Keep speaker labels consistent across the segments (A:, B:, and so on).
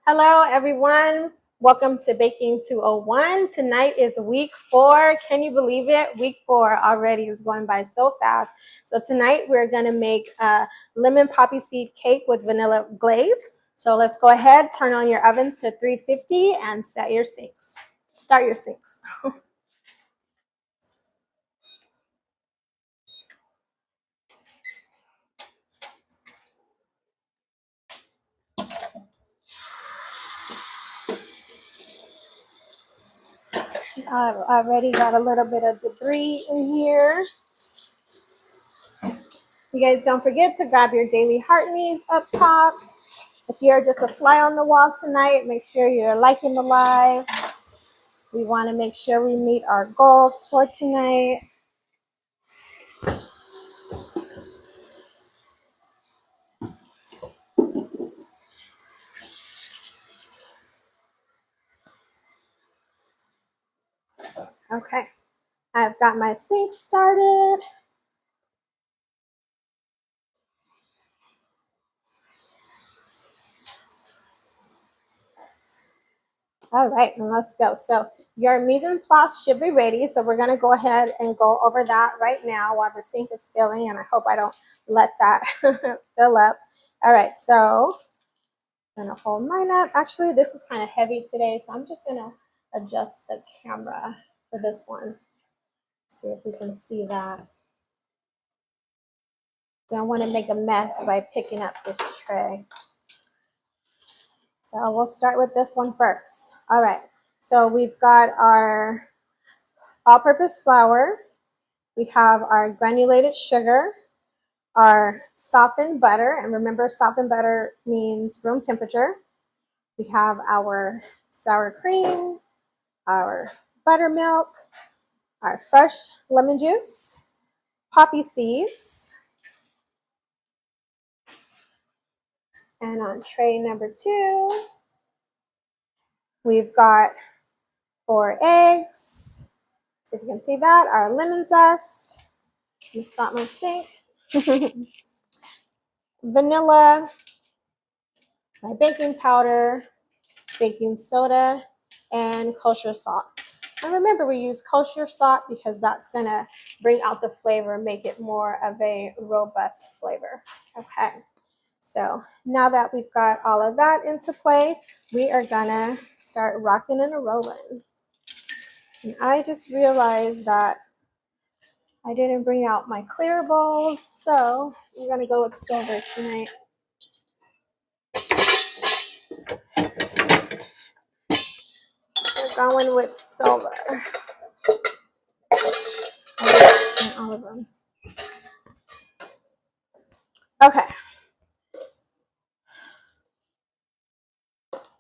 A: Hello, everyone. Welcome to Baking 201. Tonight is week 4. Can you believe it? Week 4 already is going by so fast. So tonight we're going to make a lemon poppy seed cake with vanilla glaze. So let's go ahead, turn on your ovens to 350 and set your sinks. Start your sinks. I've already got a little bit of debris in here. You guys don't forget to grab your daily heart needs up top. If you're just a fly on the wall tonight, make sure you're liking the live. We want to make sure we meet our goals for tonight. Okay, I've got my sink started. All right, and let's go. So your mise en place should be ready. So we're going to go ahead and go over that right now while the sink is filling, and I hope I don't let that fill up. All right, so I'm going to hold mine up. Actually, this is kind of heavy today, so I'm just going to adjust the camera for this one. See if we can see that. Don't want to make a mess by picking up this tray. So we'll start with this one first. All right, so we've got our all-purpose flour. We have our granulated sugar, our softened butter, and remember softened butter means room temperature. We have our sour cream, our buttermilk, our fresh lemon juice, poppy seeds, and on tray number 2, we've got 4 eggs. So if you can see that, our lemon zest. Let me stop my sink. Vanilla, my baking powder, baking soda, and kosher salt. And remember, we use kosher salt because that's going to bring out the flavor, make it more of a robust flavor. Okay, so now that we've got all of that into play, we are going to start rocking and rolling. And I just realized that I didn't bring out my clear bowls, so we're going to go with silver tonight. We're going with silver. All of them. Okay.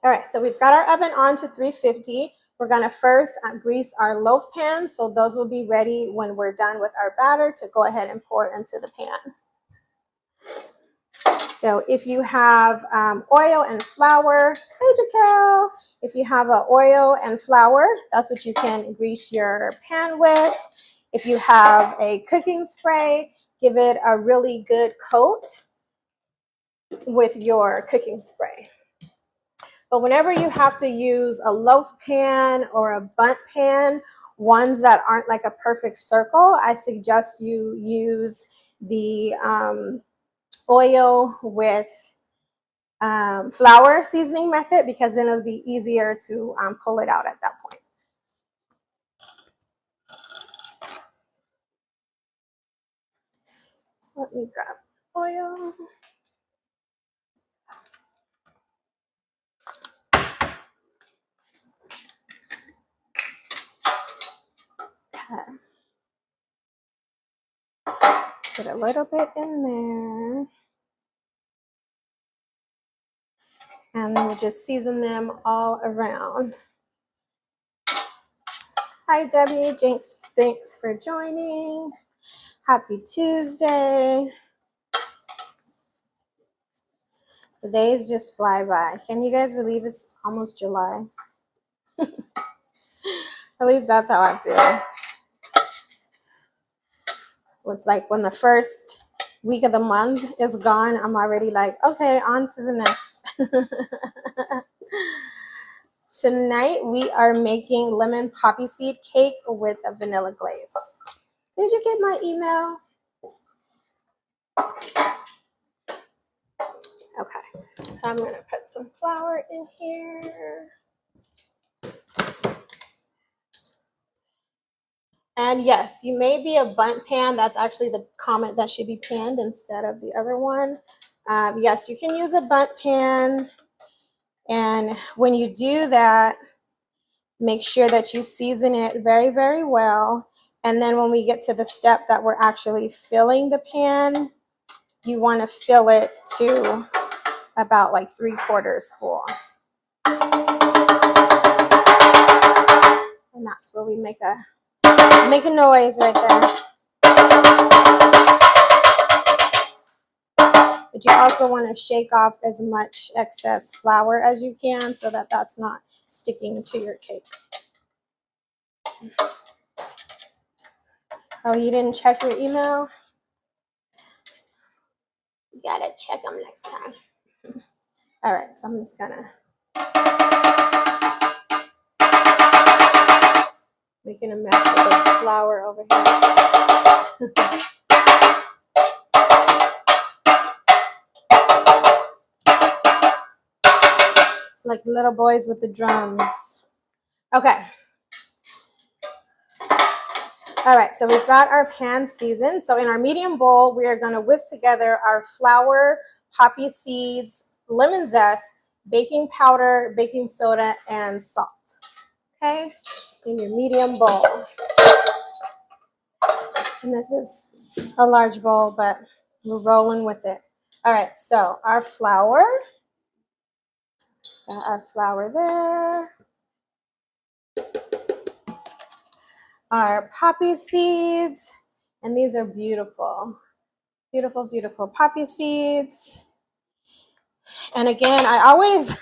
A: All right, so we've got our oven on to 350. We're going to first grease our loaf pan, so those will be ready when we're done with our batter to go ahead and pour into the pan. So if you have oil and flour, hey Jaquel, if you have oil and flour, that's what you can grease your pan with. If you have a cooking spray, give it a really good coat with your cooking spray. But whenever you have to use a loaf pan or a bundt pan, ones that aren't like a perfect circle, I suggest you use the oil with flour seasoning method, because then it'll be easier to pull it out at that point. So let me grab oil. Okay. Let's put a little bit in there. And then we'll just season them all around. Hi, Debbie. Jinx, thanks for joining. Happy Tuesday. The days just fly by. Can you guys believe it's almost July? At least that's how I feel. It's like when the first week of the month is gone, I'm already like, okay, on to the next. Tonight we are making lemon poppy seed cake with a vanilla glaze. Did you get my email? Okay, so I'm gonna put some flour in here. And yes, you may be a bundt pan. That's actually the comment that should be panned instead of the other one. Yes, you can use a bundt pan. And when you do that, make sure that you season it very, very well. And then when we get to the step that we're actually filling the pan, you want to fill it to about like 3/4 full. And that's where we make a noise right there. But you also want to shake off as much excess flour as you can so that that's not sticking to your cake. Oh, you didn't check your email? You gotta check them next time. All right, so I'm just gonna making a mess with this flour over here. It's like little boys with the drums. Okay. All right, so we've got our pan seasoned. So in our medium bowl, we are going to whisk together our flour, poppy seeds, lemon zest, baking powder, baking soda, and salt. Okay, in your medium bowl. And this is a large bowl, but we're rolling with it. All right, so our flour. Got our flour there. Our poppy seeds, and these are beautiful, beautiful, beautiful poppy seeds. And again, I always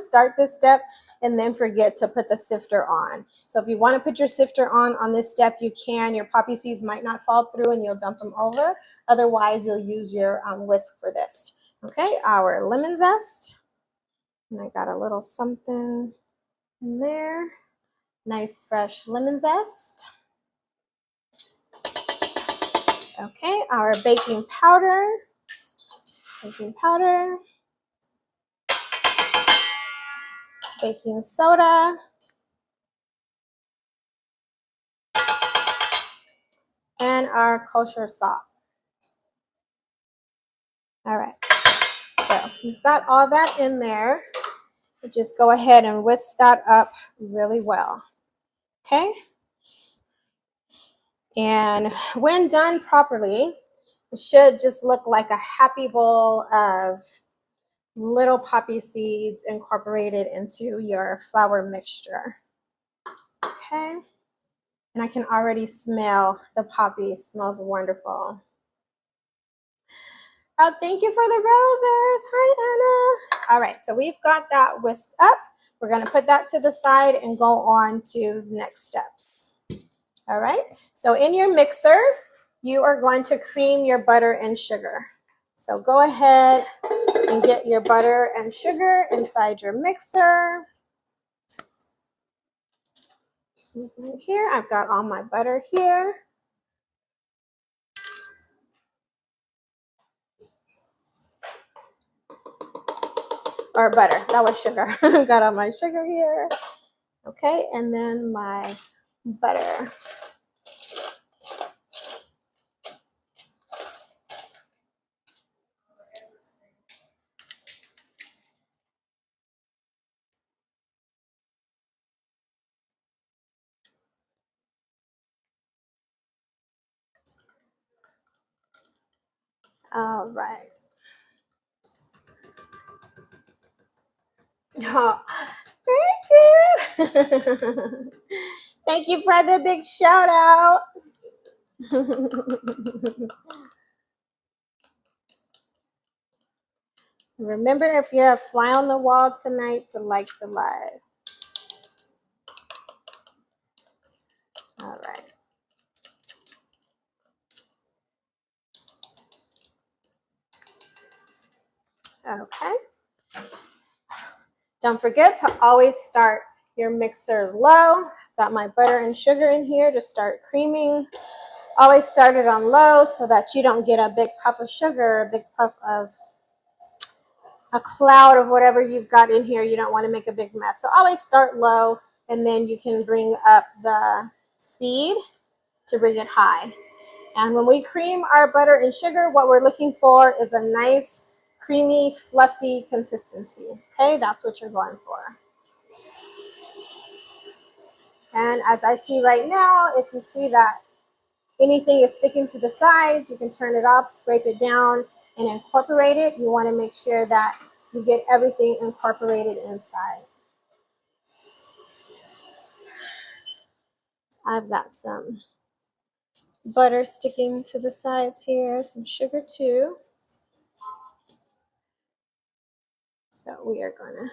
A: start this step and then forget to put the sifter on. So if you want to put your sifter on this step, you can. Your poppy seeds might not fall through and you'll dump them over. Otherwise, you'll use your whisk for this. Okay, our lemon zest. And I got a little something in there. Nice fresh lemon zest. Okay, our baking powder, baking soda, and our kosher salt. All right, so we've got all that in there. Just go ahead and whisk that up really well, okay? And when done properly, it should just look like a happy bowl of little poppy seeds incorporated into your flour mixture, okay? And I can already smell the poppy. It smells wonderful. Oh, thank you for the roses. Hi, Anna. All right, so we've got that whisked up. We're going to put that to the side and go on to the next steps. All right, so in your mixer, you are going to cream your butter and sugar. So go ahead and get your butter and sugar inside your mixer. Just move it here. I've got all my butter here. Or butter, that was sugar. Got all my sugar here. Okay, and then my butter. All right. Oh, thank you. Thank you for the big shout out. Remember, if you're a fly on the wall tonight, to like the live. All right. Okay. Don't forget to always start your mixer low. Got my butter and sugar in here to start creaming. Always start it on low so that you don't get a big puff of sugar, a big puff of a cloud of whatever you've got in here. You don't want to make a big mess. So always start low, and then you can bring up the speed to bring it high. And when we cream our butter and sugar, what we're looking for is a nice, creamy, fluffy consistency. Okay, that's what you're going for. And as I see right now, if you see that anything is sticking to the sides, you can turn it off, scrape it down, and incorporate it. You want to make sure that you get everything incorporated inside. I've got some butter sticking to the sides here, some sugar too. So we are going to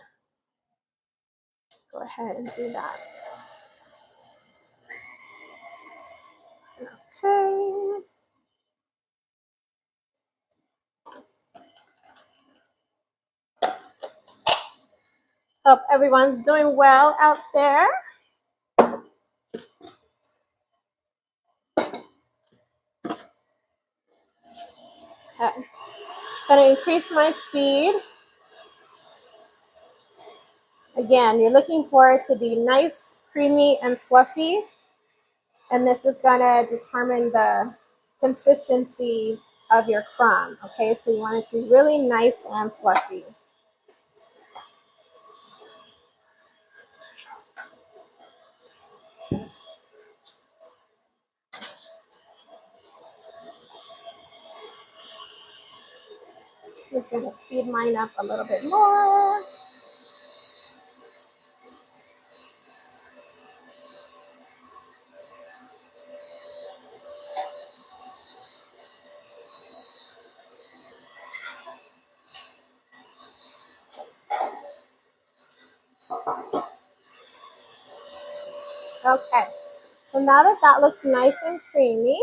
A: go ahead and do that. Okay. Hope everyone's doing well out there. Okay. Going to increase my speed. Again, you're looking for it to be nice, creamy, and fluffy. And this is going to determine the consistency of your crumb. Okay, so you want it to be really nice and fluffy. Just going to speed mine up a little bit more. Okay, so now that that looks nice and creamy,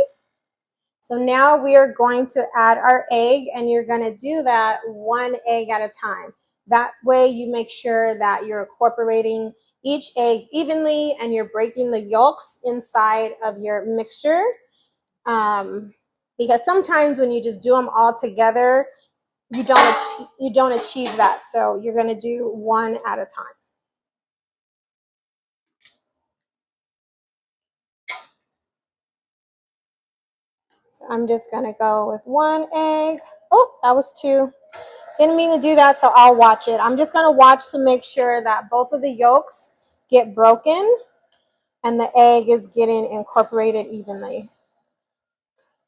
A: so now we are going to add our egg, and you're going to do that one egg at a time. That way you make sure that you're incorporating each egg evenly and you're breaking the yolks inside of your mixture. Because sometimes when you just do them all together, you don't achieve that. So you're going to do one at a time. So I'm just going to go with one egg. Oh, that was two. Didn't mean to do that, so I'll watch it. I'm just going to watch to make sure that both of the yolks get broken and the egg is getting incorporated evenly.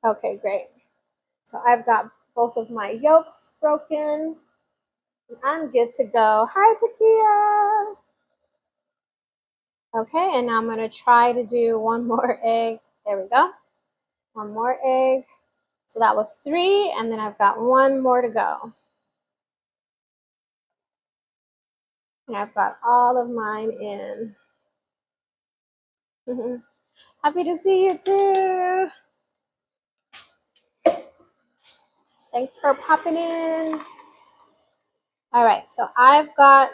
A: Okay, great. So I've got both of my yolks broken. I'm good to go. Hi, Takia. Okay, and now I'm going to try to do one more egg. There we go. One more egg. So that was three, and then I've got one more to go. And I've got all of mine in. Happy to see you too. Thanks for popping in. All right, so I've got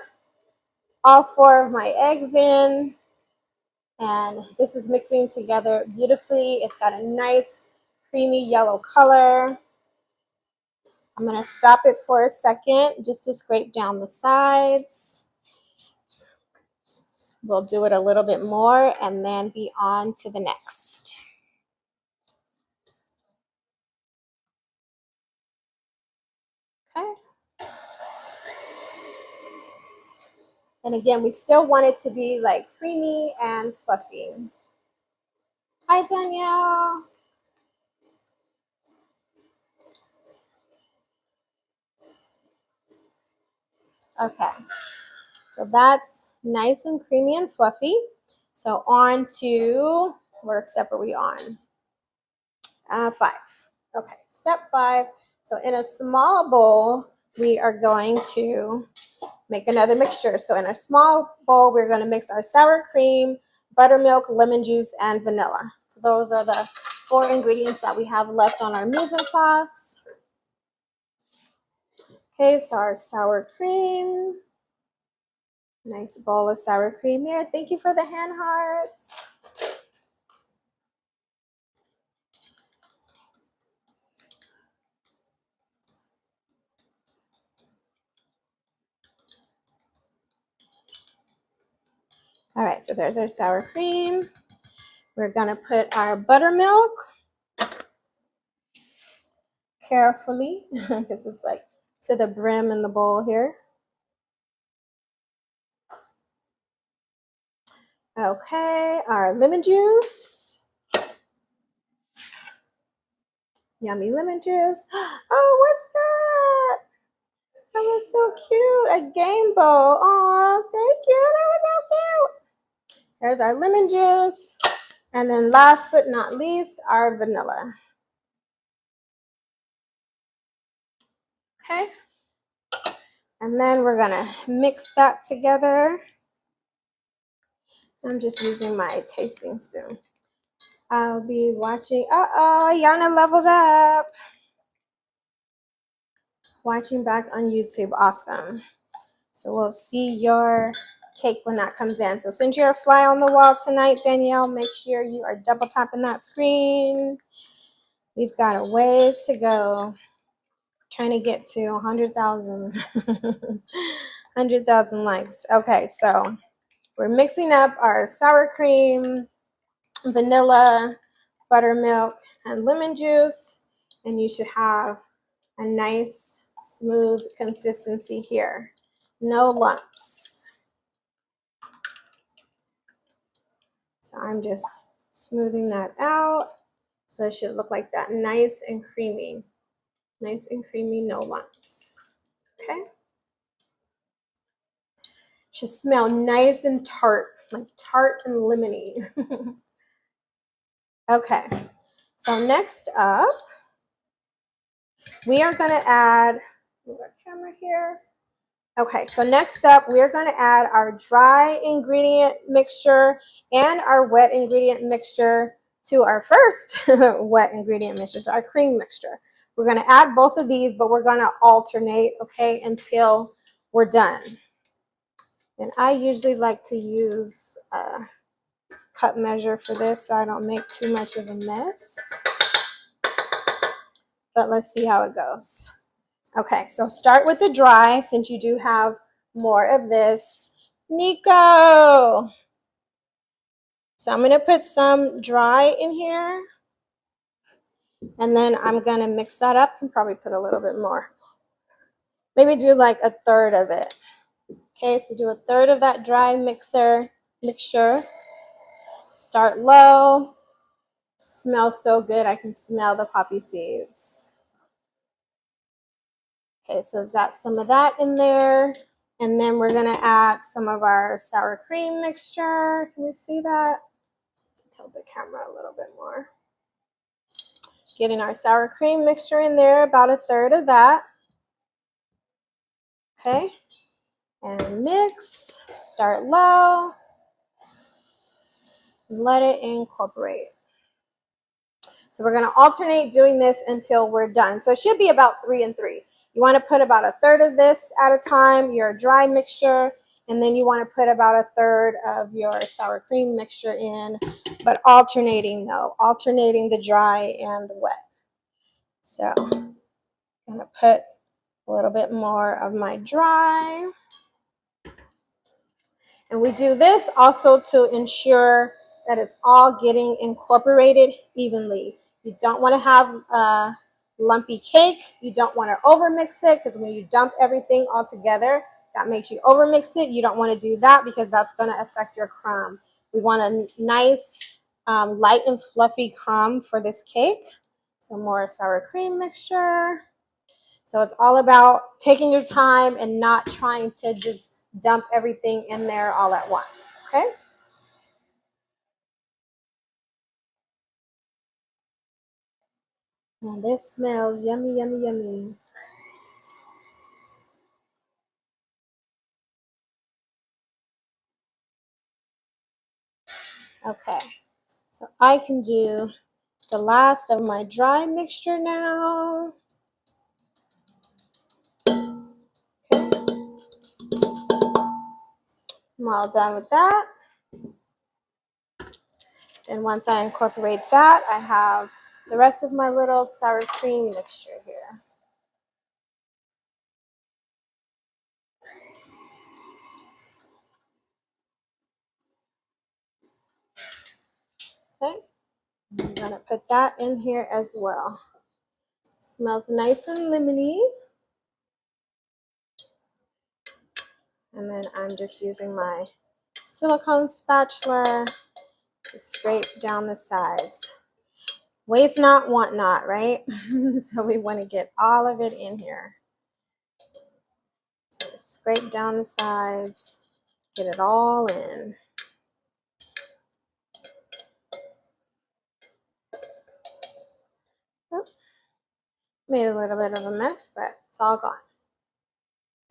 A: all four of my eggs in, and this is mixing together beautifully. It's got a nice creamy yellow color. I'm going to stop it for a second just to scrape down the sides. We'll do it a little bit more and then be on to the next. Okay. And again, we still want it to be like creamy and fluffy. Hi, Danielle. Okay, so that's nice and creamy and fluffy. So on to, what step are we on? 5. Okay, step 5. So in a small bowl, we are going to make another mixture. So in a small bowl, we're going to mix our sour cream, buttermilk, lemon juice, and vanilla. So those are the 4 ingredients that we have left on our mise en place. Okay, so our sour cream. Nice bowl of sour cream there. Thank you for the hand hearts. All right, so there's our sour cream. We're gonna put our buttermilk carefully because it's like to the brim in the bowl here. Okay, our lemon juice. Yummy lemon juice. Oh, what's that? That was so cute. A game bowl. Oh, thank you. That was so cute. There's our lemon juice. And then last but not least, our vanilla. Okay. And then we're gonna mix that together. I'm just using my tasting spoon. I'll be watching. Uh-oh, Yana leveled up. Watching back on YouTube. Awesome. So we'll see your cake when that comes in. So since you're a fly on the wall tonight, Danielle, make sure you are double tapping that screen. We've got a ways to go. Trying to get to 100,000. 100,000 likes. Okay, so we're mixing up our sour cream, vanilla, buttermilk, and lemon juice. And you should have a nice, smooth consistency here. No lumps. So I'm just smoothing that out. So it should look like that, nice and creamy. Nice and creamy, no lumps. Okay. Should smell nice and tart, like tart and lemony. Okay. So next up, we are gonna add, move our camera here. Okay, so next up, we're gonna add our dry ingredient mixture and our wet ingredient mixture to our first wet ingredient mixture, so our cream mixture. We're gonna add both of these, but we're gonna alternate, okay, until we're done. And I usually like to use a cup measure for this so I don't make too much of a mess. But let's see how it goes. Okay, so start with the dry since you do have more of this. Nico! So I'm gonna put some dry in here. And then I'm gonna mix that up and probably put a little bit more. Maybe do like a third of it. Okay, so do a third of that dry mixture. Start low. Smells so good, I can smell the poppy seeds. Okay, so we've got some of that in there. And then we're gonna add some of our sour cream mixture. Can we see that? Tilt the camera a little bit more. Getting our sour cream mixture in there, about a third of that. Okay, and mix, start low, let it incorporate. So we're gonna alternate doing this until we're done. So it should be about 3 and 3. You wanna put about a third of this at a time, your dry mixture, and then you wanna put about a third of your sour cream mixture in, but alternating though, alternating the dry and the wet. So I'm gonna put a little bit more of my dry. And we do this also to ensure that it's all getting incorporated evenly. You don't want to have a lumpy cake. You don't want to overmix it because when you dump everything all together, that makes you overmix it. You don't want to do that because that's going to affect your crumb. We want a nice, light and fluffy crumb for this cake. So more sour cream mixture. So it's all about taking your time and not trying to just dump everything in there all at once, okay? Now this smells yummy, yummy, yummy. Okay, so I can do the last of my dry mixture now. Okay. I'm all done with that. And once I incorporate that, I have the rest of my little sour cream mixture here. Okay, I'm gonna put that in here as well. Smells nice and lemony. And then I'm just using my silicone spatula to scrape down the sides. Waste not, want not, right? So we want to get all of it in here. So just scrape down the sides, get it all in. Oh, made a little bit of a mess, but it's all gone.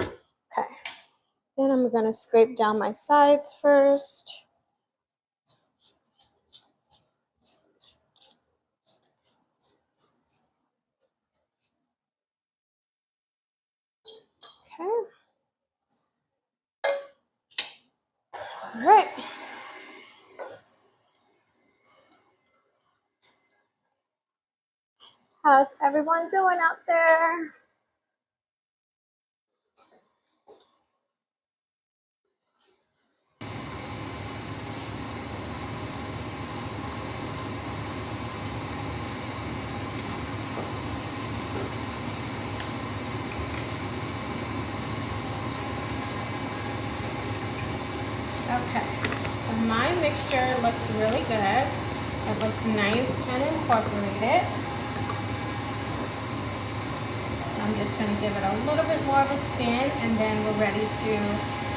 A: Okay, then I'm going to scrape down my sides first. Okay. All right. How's everyone doing out there? Okay, so my mixture looks really good. It looks nice and incorporated. So I'm just going to give it a little bit more of a spin, and then we're ready to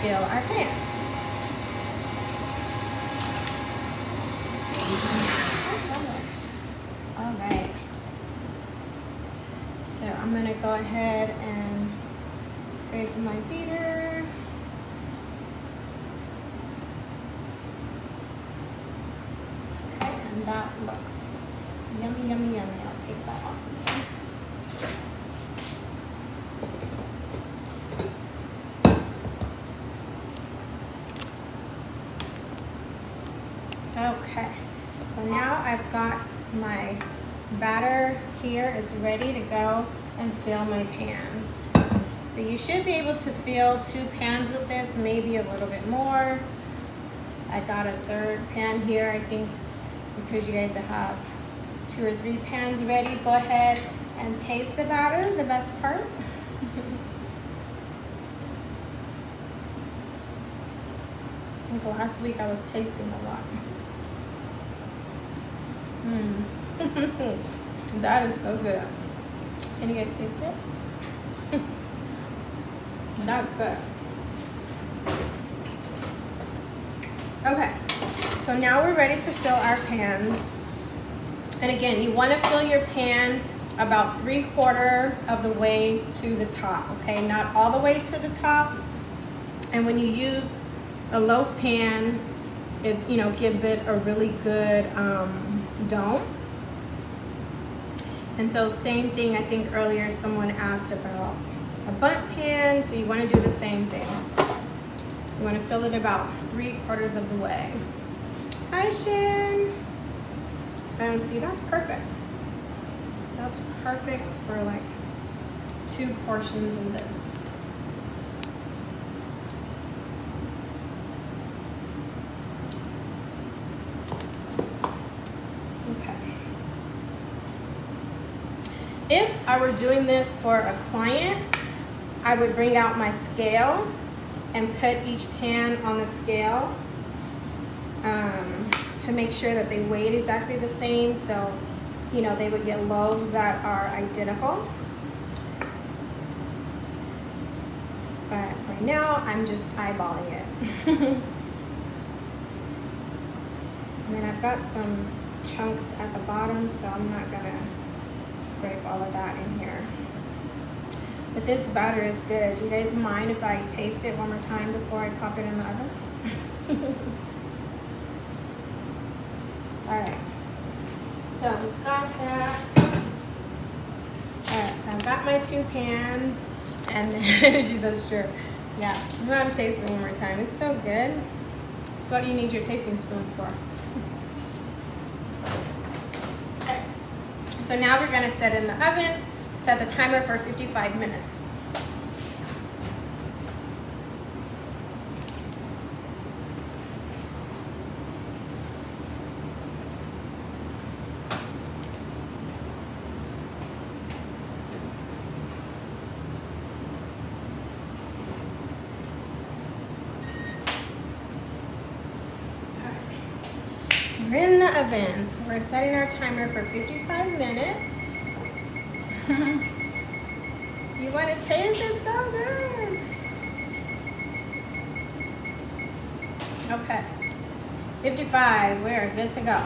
A: fill our pans. All right. So I'm going to go ahead and scrape my beater. And that looks yummy, yummy, yummy. I'll take that off. Okay, so now I've got my batter here. It's ready to go and fill my pans. So you should be able to fill 2 pans with this, maybe a little bit more. I got a 3rd pan here. I think I told you guys to have 2 or 3 pans ready. Go ahead and taste the batter, the best part. I think last week I was tasting a lot. That is so good. Can you guys taste it? That's good. Okay, so now we're ready to fill our pans. And again, you want to fill your pan about 3/4 of the way to the top, okay? Not all the way to the top. And when you use a loaf pan, it gives it a really good dome. And so same thing, I think earlier someone asked about a bundt pan, so you want to do the same thing. You want to fill it about 3/4 of the way. Hi, Shin. And see, that's perfect. That's perfect for like 2 portions of this. If I were doing this for a client, I would bring out my scale and put each pan on the scale to make sure that they weighed exactly the same, so they would get loaves that are identical. But right now I'm just eyeballing it. And then I've got some chunks at the bottom, so I'm not gonna scrape all of that in here. But this batter is good. Do you guys mind if I taste it one more time before I pop it in the oven? All right, so we've got that. All right, so I've got my 2 pans, and then she says sure. Yeah, I'm gonna taste it one more time. It's so good. So what do you need your tasting spoons for? Okay. So now we're gonna set in the oven, set the timer for 55 minutes. We're in the oven, so we're setting our timer for 55 minutes. You want to taste it? So good. Okay, 55, we're good to go.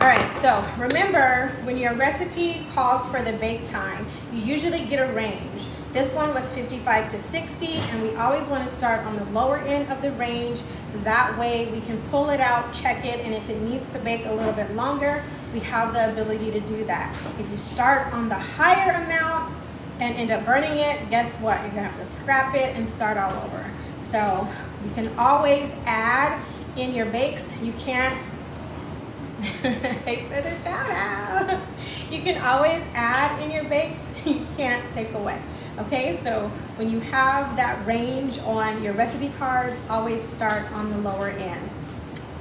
A: All right, so remember when your recipe calls for the bake time, you usually get a range. This one was 55 to 60, and we always want to start on the lower end of the range. That way we can pull it out, check it, and if it needs to bake a little bit longer, we have the ability to do that. If you start on the higher amount and end up burning it, guess what? You're gonna have to scrap it and start all over. So you can always add in your bakes. You can't, thanks for the shout out. You can always add in your bakes, you can't take away. Okay, so when you have that range on your recipe cards, always start on the lower end.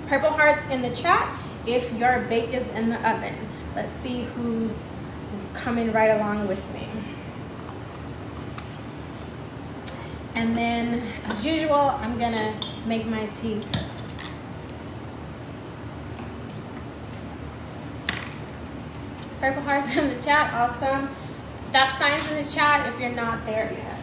A: Purple hearts in the chat if your bake is in the oven. Let's see who's coming right along with me. And then, as usual, I'm gonna make my tea. Purple hearts in the chat, awesome. Stop signs in the chat if you're not there yet.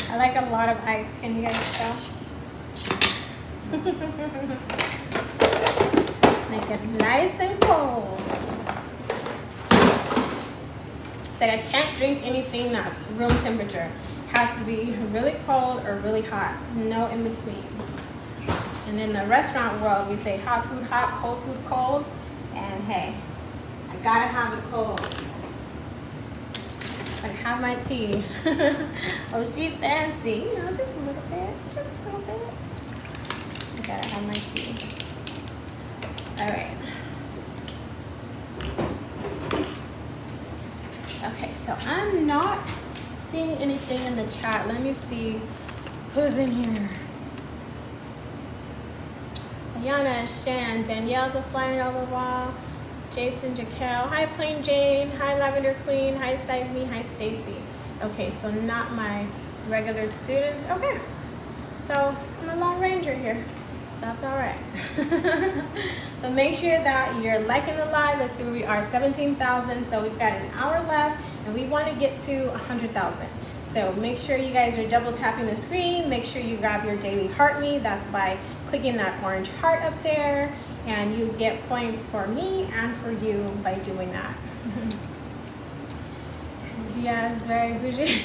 A: I like a lot of ice, can you guys tell? Make it nice and cold. It's like I can't drink anything that's room temperature. It has to be really cold or really hot, no in between. And in the restaurant world, we say hot food hot, cold food cold. And hey, I gotta have it cold. I have my tea. Oh, she fancy. You know, just a little bit, just a little bit. I gotta have my tea. All right. Okay, so I'm not seeing anything in the chat. Let me see who's in here. Ayana, Shan, Danielle's a flying all the while. Jason, Jaquel, hi Plain Jane, hi Lavender Queen, hi Size Me, hi Stacy. Okay, so not my regular students. Okay, so I'm a Lone Ranger here. That's all right. So make sure that you're liking the live. Let's see where we are, 17,000. So we've got an hour left and we want to get to 100,000. So make sure you guys are double tapping the screen. Make sure you grab your daily heart me. That's by clicking that orange heart up there. And you get points for me and for you by doing that. Yes, very bougie.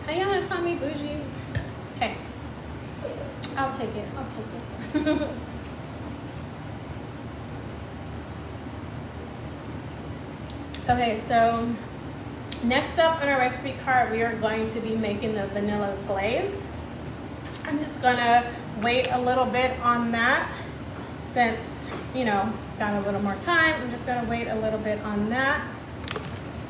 A: How you wanna call me bougie? Hey, I'll take it, I'll take it. Okay, so next up on our recipe card, we are going to be making the vanilla glaze. I'm just gonna wait a little bit on that since, you know, got a little more time. I'm just gonna wait a little bit on that.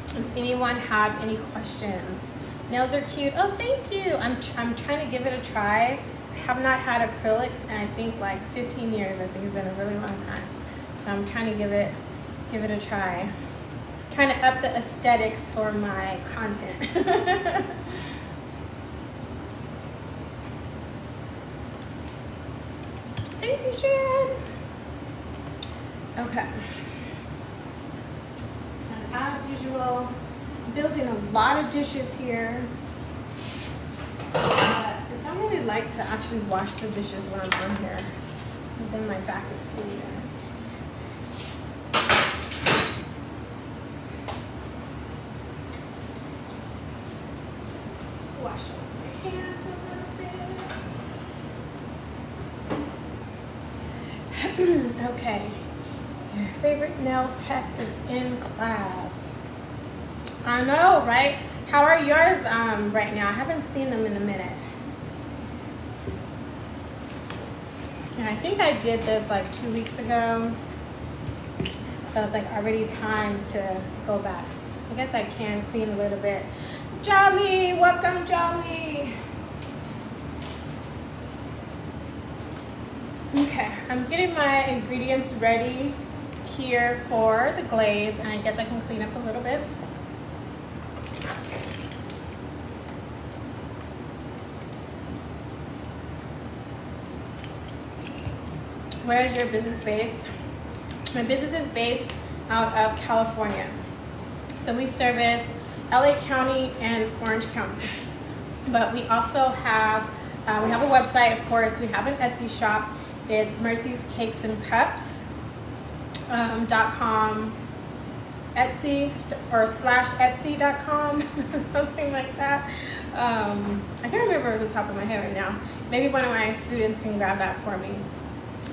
A: Does anyone have any questions? Nails are cute. Oh, thank you. I'm trying to give it a try. I have not had acrylics in I think like 15 years. I think it's been a really long time. So I'm trying to give it a try. Trying to up the aesthetics for my content. Thank you, Jan. Okay. And as usual, building a lot of dishes here. I don't really like to actually wash the dishes when I'm on here, because then my back is sweet. wash off my hands a little bit. Okay, your favorite nail tech is in class. I know, right? How are yours right now? I haven't seen them in a minute. And I think I did this like 2 weeks ago. So it's like already time to go back. I guess I can clean a little bit. Jolly, welcome Jolly. Okay, I'm getting my ingredients ready here for the glaze, and I guess I can clean up a little bit. Where is your business based? My business is based out of California. So we service LA County and Orange County. But we also have, we have a website, of course. We have an Etsy shop. It's Mercy's Cakes and Cups .com, Etsy or /Etsy.com, something like that. I can't remember at the top of my head right now. Maybe one of my students can grab that for me.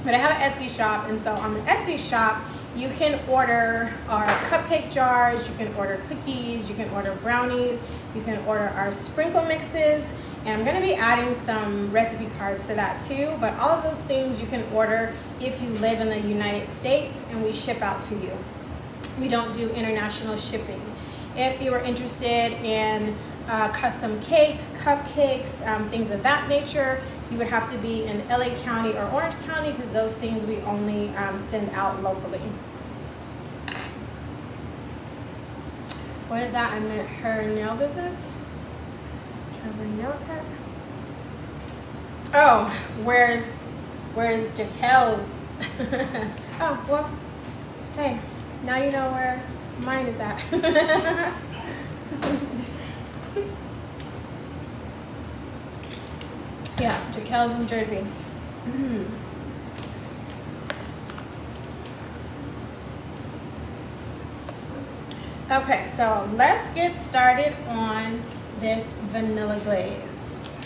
A: But I have an Etsy shop, and so on the Etsy shop, you can order our cupcake jars, you can order cookies, you can order brownies, you can order our sprinkle mixes, and I'm going to be adding some recipe cards to that too. But all of those things you can order if you live in the United States, and we ship out to you. We don't do international shipping. If you are interested in custom cake, cupcakes, things of that nature, you would have to be in LA County or Orange County, because those things we only send out locally. What is that? I meant her nail business? Her nail tech? Oh, where's Jaquel's? Oh, well, hey, now you know where mine is at. Yeah, Jaquel's in Jersey. Okay, so let's get started on this vanilla glaze.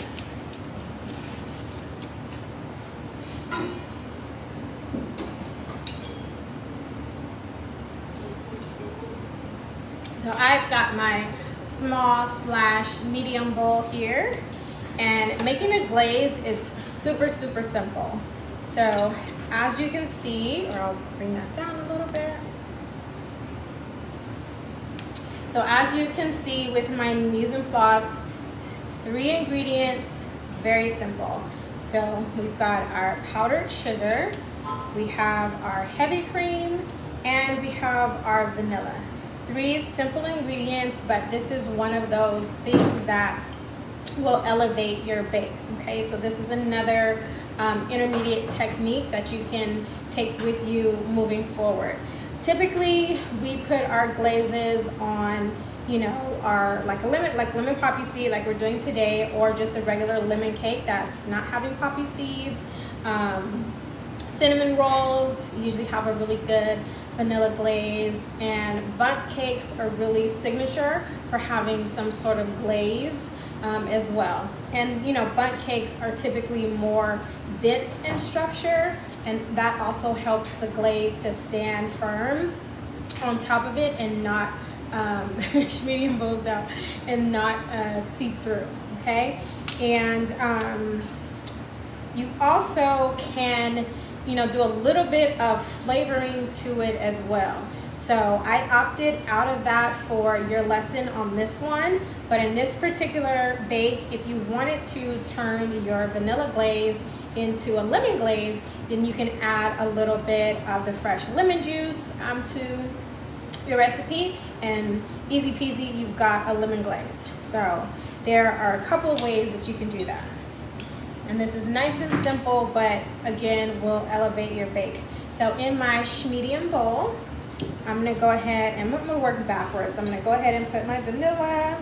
A: So I've got my small / medium bowl here. And making a glaze is super, super simple. So as you can see, or I'll bring that down a little bit. So as you can see with my mise en place, 3 ingredients, very simple. So we've got our powdered sugar, we have our heavy cream, and we have our vanilla. 3 simple ingredients, but this is one of those things that will elevate your bake. Okay, so this is another intermediate technique that you can take with you moving forward. Typically, we put our glazes on, you know, our like lemon poppy seed, like we're doing today, or just a regular lemon cake that's not having poppy seeds. Cinnamon rolls usually have a really good vanilla glaze, and bundt cakes are really signature for having some sort of glaze as well. And you know, bundt cakes are typically more dense in structure, and that also helps the glaze to stand firm on top of it and not medium bowls out and not seep through. Okay, and you also can, you know, do a little bit of flavoring to it as well. So I opted out of that for your lesson on this one, but in this particular bake, if you wanted to turn your vanilla glaze into a lemon glaze, then you can add a little bit of the fresh lemon juice to your recipe, and easy peasy, you've got a lemon glaze. So there are a couple of ways that you can do that. And this is nice and simple, but again, will elevate your bake. So in my medium bowl, I'm gonna go ahead and I'm gonna work backwards. I'm gonna go ahead and put my vanilla.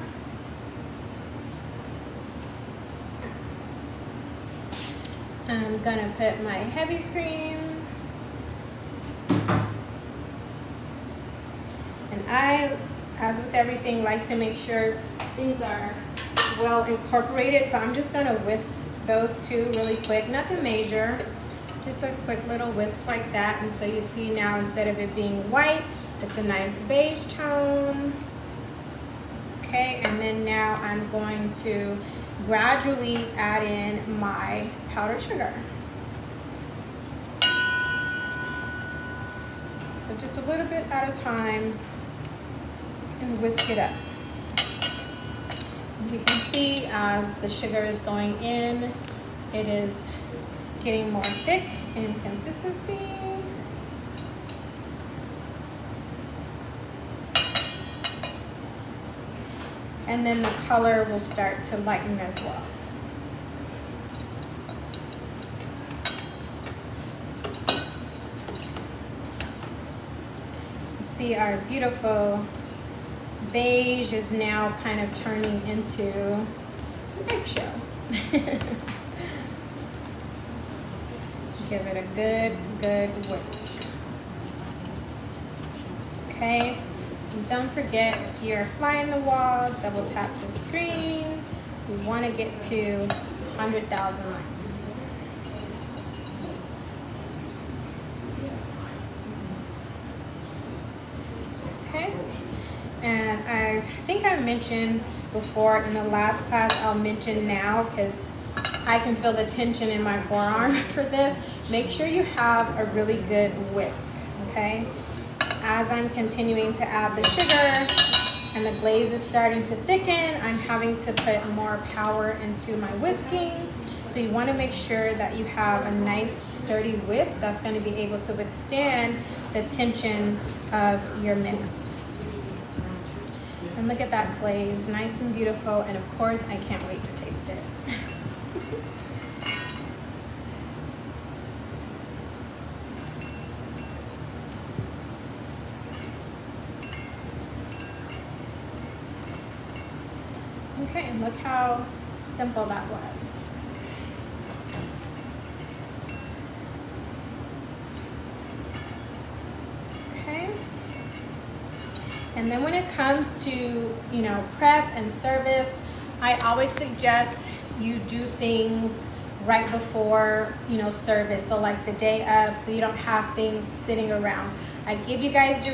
A: I'm gonna put my heavy cream. And I, as with everything, like to make sure things are well incorporated, so I'm just gonna whisk those two really quick, nothing major, just a quick little whisk like that. And so you see now, instead of it being white, it's a nice beige tone. Okay, and then now I'm going to gradually add in my powdered sugar. So just a little bit at a time and whisk it up. You can see as the sugar is going in, it is getting more thick in consistency. And then the color will start to lighten as well. You see our beautiful beige is now kind of turning into an eggshell. Give it a good whisk. Okay, and don't forget, if you're a fly in the wall, double tap the screen. We want to get to 100,000 likes. Okay, and I think I mentioned before in the last class, I'll mention now because I can feel the tension in my forearm for this. Make sure you have a really good whisk, okay? As I'm continuing to add the sugar and the glaze is starting to thicken, I'm having to put more power into my whisking. So you want to make sure that you have a nice sturdy whisk that's going to be able to withstand the tension of your mix. And look at that glaze, nice and beautiful, and of course I can't wait to taste it. Okay, and look how simple that was. Okay. And then when it comes to, prep and service, I always suggest you do things right before, service. So like the day of, so you don't have things sitting around. I give you guys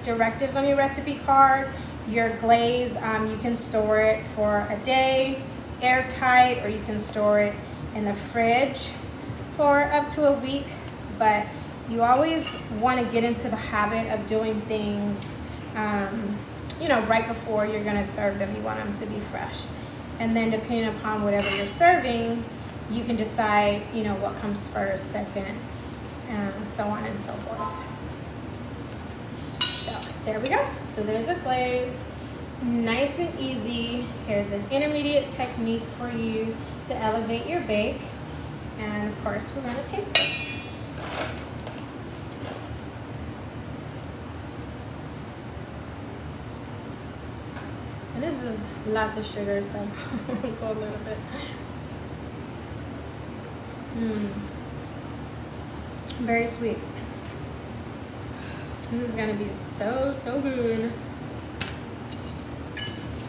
A: directives on your recipe card. Your glaze, you can store it for a day, airtight, or you can store it in the fridge for up to a week. But you always want to get into the habit of doing things, right before you're going to serve them. You want them to be fresh. And then depending upon whatever you're serving, you can decide, what comes first, second, and so on and so forth. So there we go. So there's a glaze, nice and easy. Here's an intermediate technique for you to elevate your bake. And of course, we're going to taste it. And this is lots of sugar, so I'm going to go a little bit. Very sweet. This is gonna be so good.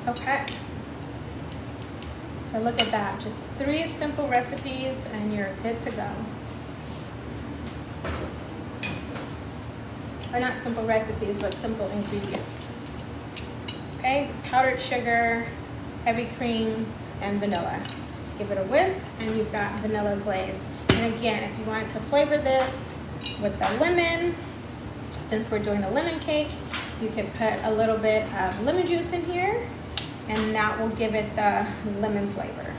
A: Okay. So look at that. Just 3 simple recipes and you're good to go. Or not simple recipes, but simple ingredients. Okay, so powdered sugar, heavy cream, and vanilla. Give it a whisk and you've got vanilla glaze. And again, if you wanted to flavor this with the lemon, since we're doing a lemon cake, you could put a little bit of lemon juice in here and that will give it the lemon flavor.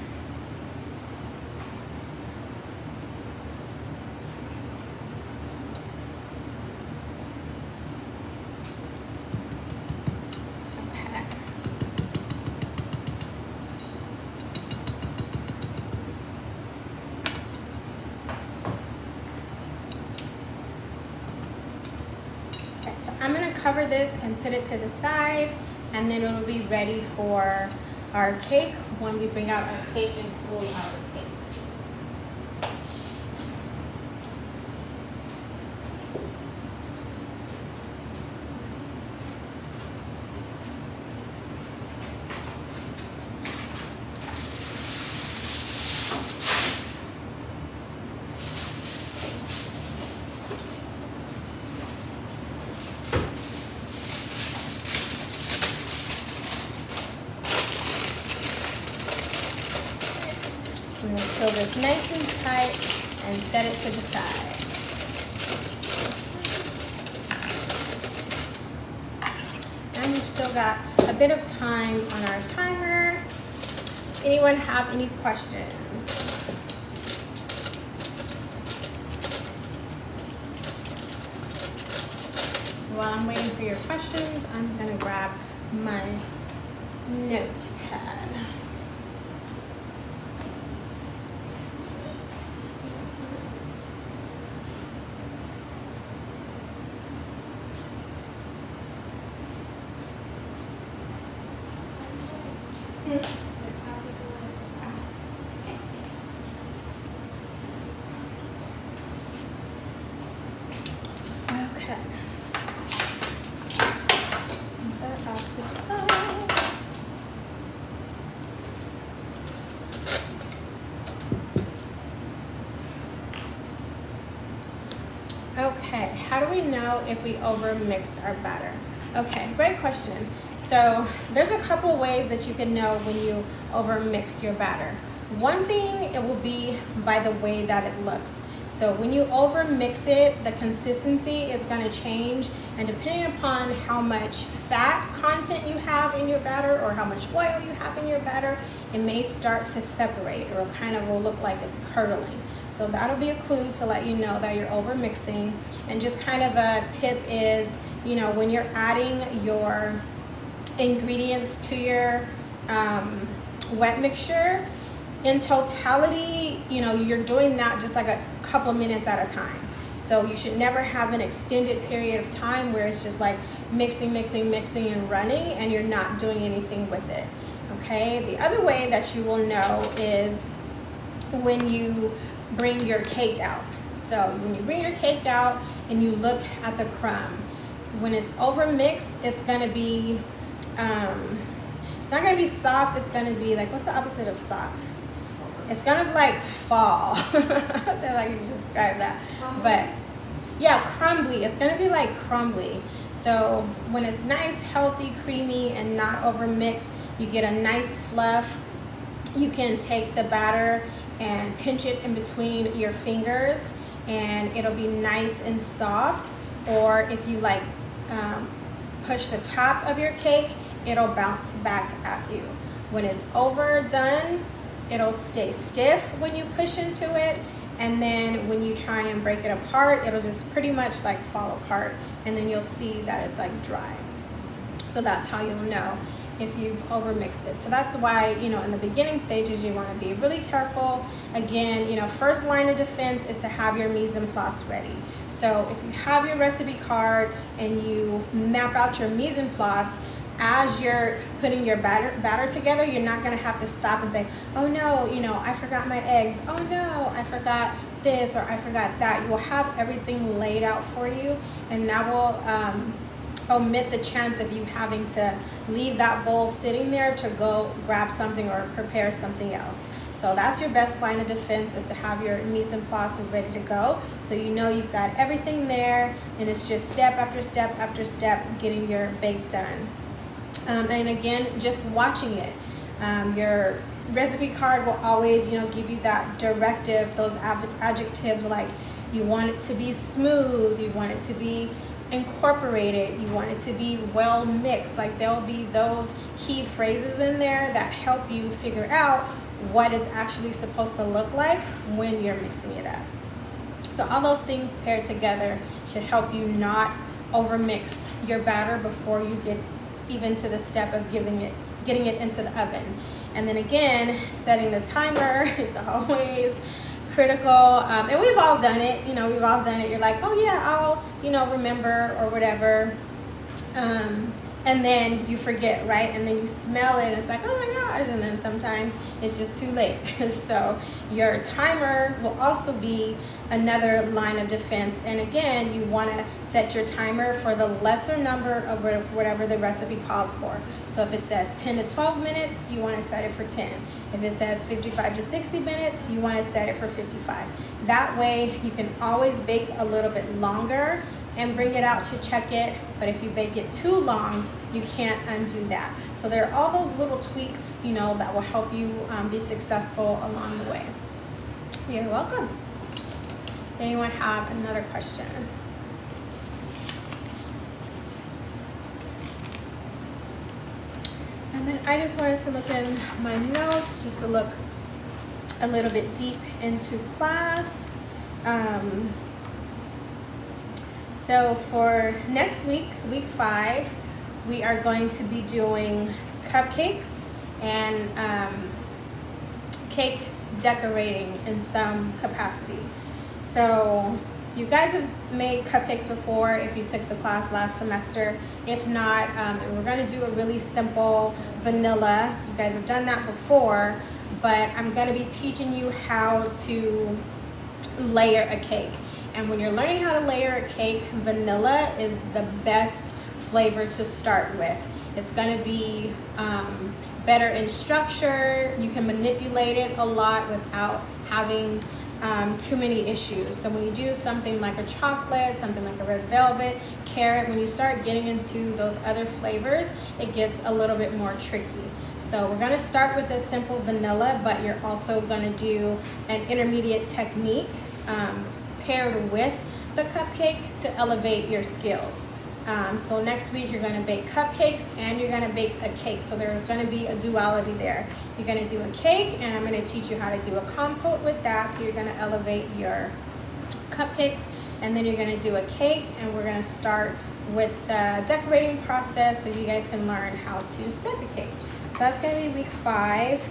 A: So I'm going to cover this and put it to the side, and then it'll be ready for our cake when we bring out our cake and cool our cake. we'll seal this nice and tight and set it to the side. And we've still got a bit of time on our timer. Does anyone have any questions? While I'm waiting for your questions, I'm gonna grab my notepad. Okay. Put that off to the side. Okay, how do we know if we over mixed our batter? Okay, great question. So there's a couple of ways that you can know when you over mix your batter. One thing, it will be by the way that it looks. So when you over mix it, the consistency is going to change, and depending upon how much fat content you have in your batter or how much oil you have in your batter, it may start to separate, or kind of will look like it's curdling. So that'll be a clue to let you know that you're over mixing. And just kind of a tip is, you know, when you're adding your ingredients to your wet mixture, in totality, you know, you're doing that just like a couple minutes at a time. So you should never have an extended period of time where it's just like mixing and running and you're not doing anything with it. Okay, the other way that you will know is when you bring your cake out. So when you bring your cake out and you look at the crumb, when it's over mixed, it's gonna be, it's not gonna be soft, it's gonna be like, what's the opposite of soft? It's gonna like fall. I feel like you can describe that. But yeah, crumbly, it's gonna be like crumbly. So when it's nice, healthy, creamy, and not over mixed, you get a nice fluff. You can take the batter and pinch it in between your fingers and it'll be nice and soft. Or if you like push the top of your cake, it'll bounce back at you. When it's overdone, it'll stay stiff when you push into it, and then when you try and break it apart, it'll just pretty much like fall apart, and then you'll see that it's like dry. So that's how you'll know if you've overmixed it. So that's why, you know, in the beginning stages, you want to be really careful. Again, you know, first line of defense is to have your mise en place ready. So if you have your recipe card and you map out your mise en place, as you're putting your batter together, you're not going to have to stop and say, oh no, you know, I forgot my eggs. Oh no, I forgot this, or I forgot that. You will have everything laid out for you, and that will omit the chance of you having to leave that bowl sitting there to go grab something or prepare something else. So that's your best line of defense, is to have your mise en place ready to go, so you know you've got everything there, and it's just step after step after step getting your bake done. And again, just watching it. Your recipe card will always, you know, give you that directive, those adjectives like you want it to be smooth, you want it to be incorporated, you want it to be well mixed. Like there'll be those key phrases in there that help you figure out what it's actually supposed to look like when you're mixing it up. So all those things paired together should help you not overmix your batter before you get even to the step of getting it into the oven. And then again, setting the timer is always critical. And we've all done it, you know, we've all done it. You're like, oh yeah, I'll, you know, remember or whatever. And then you forget, right? And then you smell it and it's like, oh my gosh. And then sometimes it's just too late. So your timer will also be another line of defense. And again, you want to set your timer for the lesser number of whatever the recipe calls for. So if it says 10 to 12 minutes, you want to set it for 10. If it says 55 to 60 minutes, you want to set it for 55. That way you can always bake a little bit longer and bring it out to check it. But if you bake it too long, you can't undo that. So there are all those little tweaks, you know, that will help you be successful along the way. You're welcome. Does anyone have another question? And then I just wanted to look in my notes just to look a little bit deep into class. So for next week, week 5, we are going to be doing cupcakes and cake decorating in some capacity. So you guys have made cupcakes before if you took the class last semester. If not, we're going to do a really simple vanilla. You guys have done that before, but I'm going to be teaching you how to layer a cake. And when you're learning how to layer a cake, vanilla is the best flavor to start with. It's going to be better in structure. You can manipulate it a lot without having too many issues. So when you do something like a chocolate, something like a red velvet, carrot, when you start getting into those other flavors, it gets a little bit more tricky. So we're going to start with a simple vanilla, but you're also going to do an intermediate technique paired with the cupcake to elevate your skills. So next week you're going to bake cupcakes and you're going to bake a cake. So there's going to be a duality there. You're going to do a cake and I'm going to teach you how to do a compote with that. So you're going to elevate your cupcakes and then you're going to do a cake, and we're going to start with the decorating process so you guys can learn how to stack a cake. So that's going to be week 5.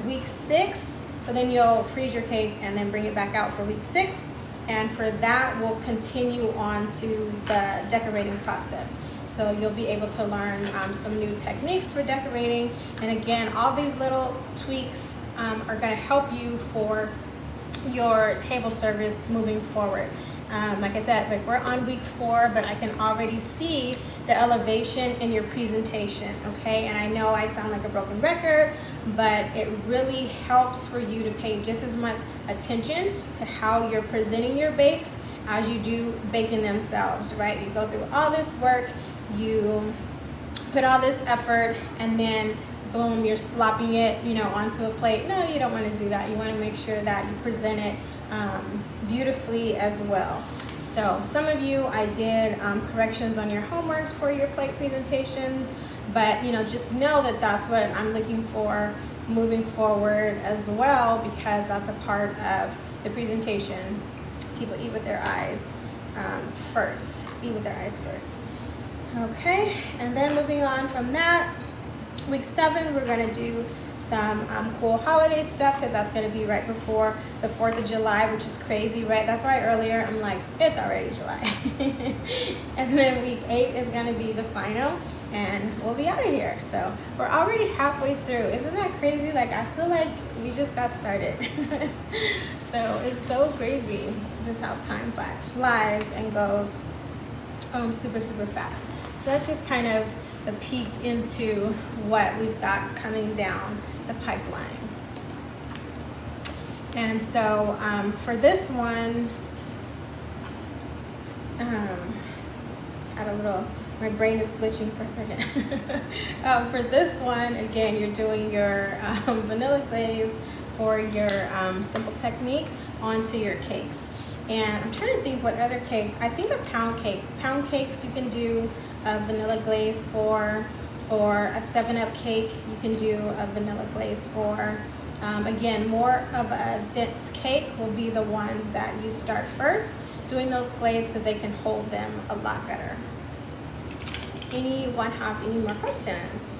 A: Week 6, so then you'll freeze your cake and then bring it back out for week 6. And for that, we'll continue on to the decorating process. So you'll be able to learn some new techniques for decorating. And again, all these little tweaks are going to help you for your table service moving forward. Like I said, like we're on week 4, but I can already see the elevation in your presentation, okay? And I know I sound like a broken record, but it really helps for you to pay just as much attention to how you're presenting your bakes as you do baking themselves, right? You go through all this work, you put all this effort, and then boom, you're slopping it, onto a plate. No, you don't want to do that. You want to make sure that you present it beautifully as well. So some of you, I did corrections on your homeworks for your plate presentations, but just know that that's what I'm looking for moving forward as well, because that's a part of the presentation. People eat with their eyes first. Eat with their eyes first. Okay, and then moving on from that, week 7, we're going to do some cool holiday stuff, because that's going to be right before the 4th of July, which is crazy, right? That's why earlier I'm like, it's already July. And then week 8 is going to be the final, and we'll be out of here. So we're already halfway through. Isn't that crazy? Like, I feel like we just got started. So it's so crazy just how time flies and goes super, super fast. So that's just kind of a peek into what we've got coming down the pipeline. And so for this one, my brain is glitching for a second. For this one, again, you're doing your vanilla glaze for your simple technique onto your cakes. And I'm trying to think what other cake. I think a pound cake. Pound cakes you can do a vanilla glaze for, or a 7-Up cake you can do a vanilla glaze for. Again, more of a dense cake will be the ones that you start first doing those glaze, because they can hold them a lot better. Anyone have any more questions?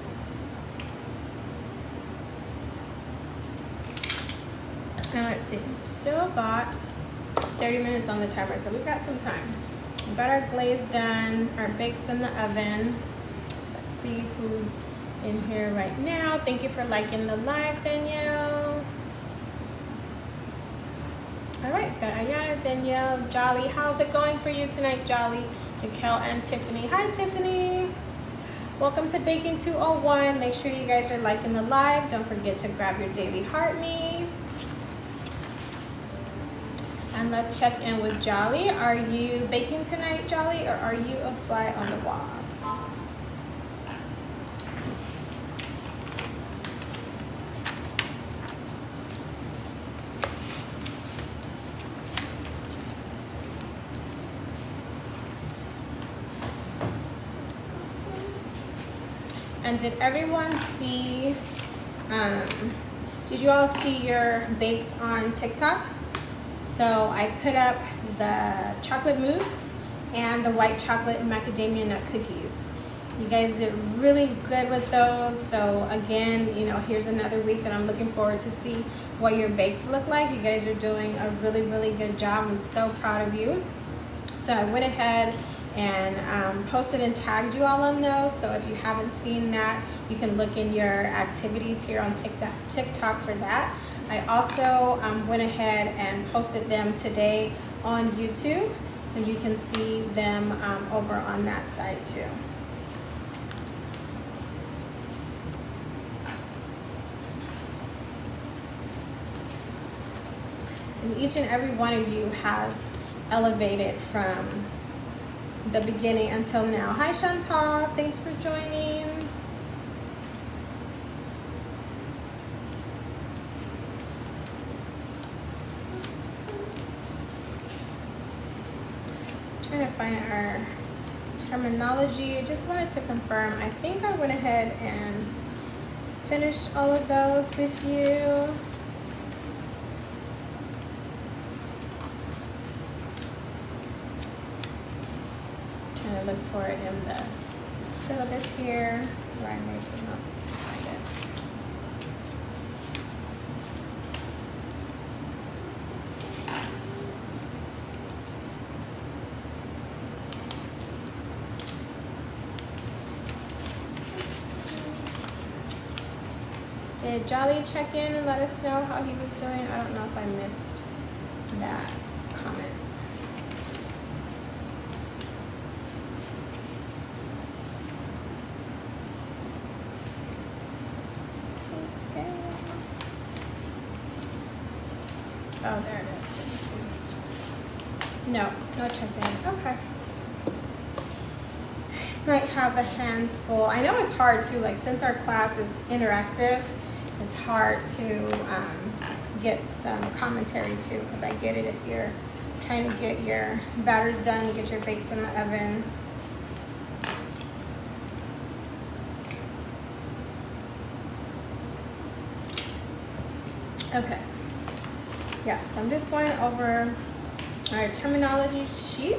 A: Let's see, still got 30 minutes on the timer, so we've got some time. We've got our glaze done, our bakes in the oven. Let's see who's in here right now. Thank you for liking the live, Danielle. All right, got Ayana, Danielle, Jolly. How's it going for you tonight, Jolly? Jaquel and Tiffany. Hi, Tiffany. Welcome to Baking 201. Make sure you guys are liking the live. Don't forget to grab your daily heart me. And let's check in with Jolly. Are you baking tonight, Jolly, or are you a fly on the wall? And did everyone see, did you all see your bakes on TikTok? So I put up the chocolate mousse and the white chocolate macadamia nut cookies. You guys did really good with those. So again, you know, here's another week that I'm looking forward to see what your bakes look like. You guys are doing a really, really good job. I'm so proud of you. So I went ahead and posted and tagged you all on those. So if you haven't seen that, you can look in your activities here on TikTok for that. I also went ahead and posted them today on YouTube, so you can see them over on that side too. And each and every one of you has elevated from the beginning until now. Hi Chantal, thanks for joining. Trying to find our terminology. I just wanted to confirm. I think I went ahead and finished all of those with you. Trying to look for it in the syllabus here where I made some notes. Find it. Did Jolly check in and let us know how he was doing? I don't know if I missed that comment. Oh, there it is. Let me see. No check-in. Okay. Might have the hands full. I know it's hard too, like since our class is interactive, it's hard to get some commentary too, because I get it if you're trying to get your batters done, get your bakes in the oven. Okay. Yeah, so I'm just going over our terminology sheet,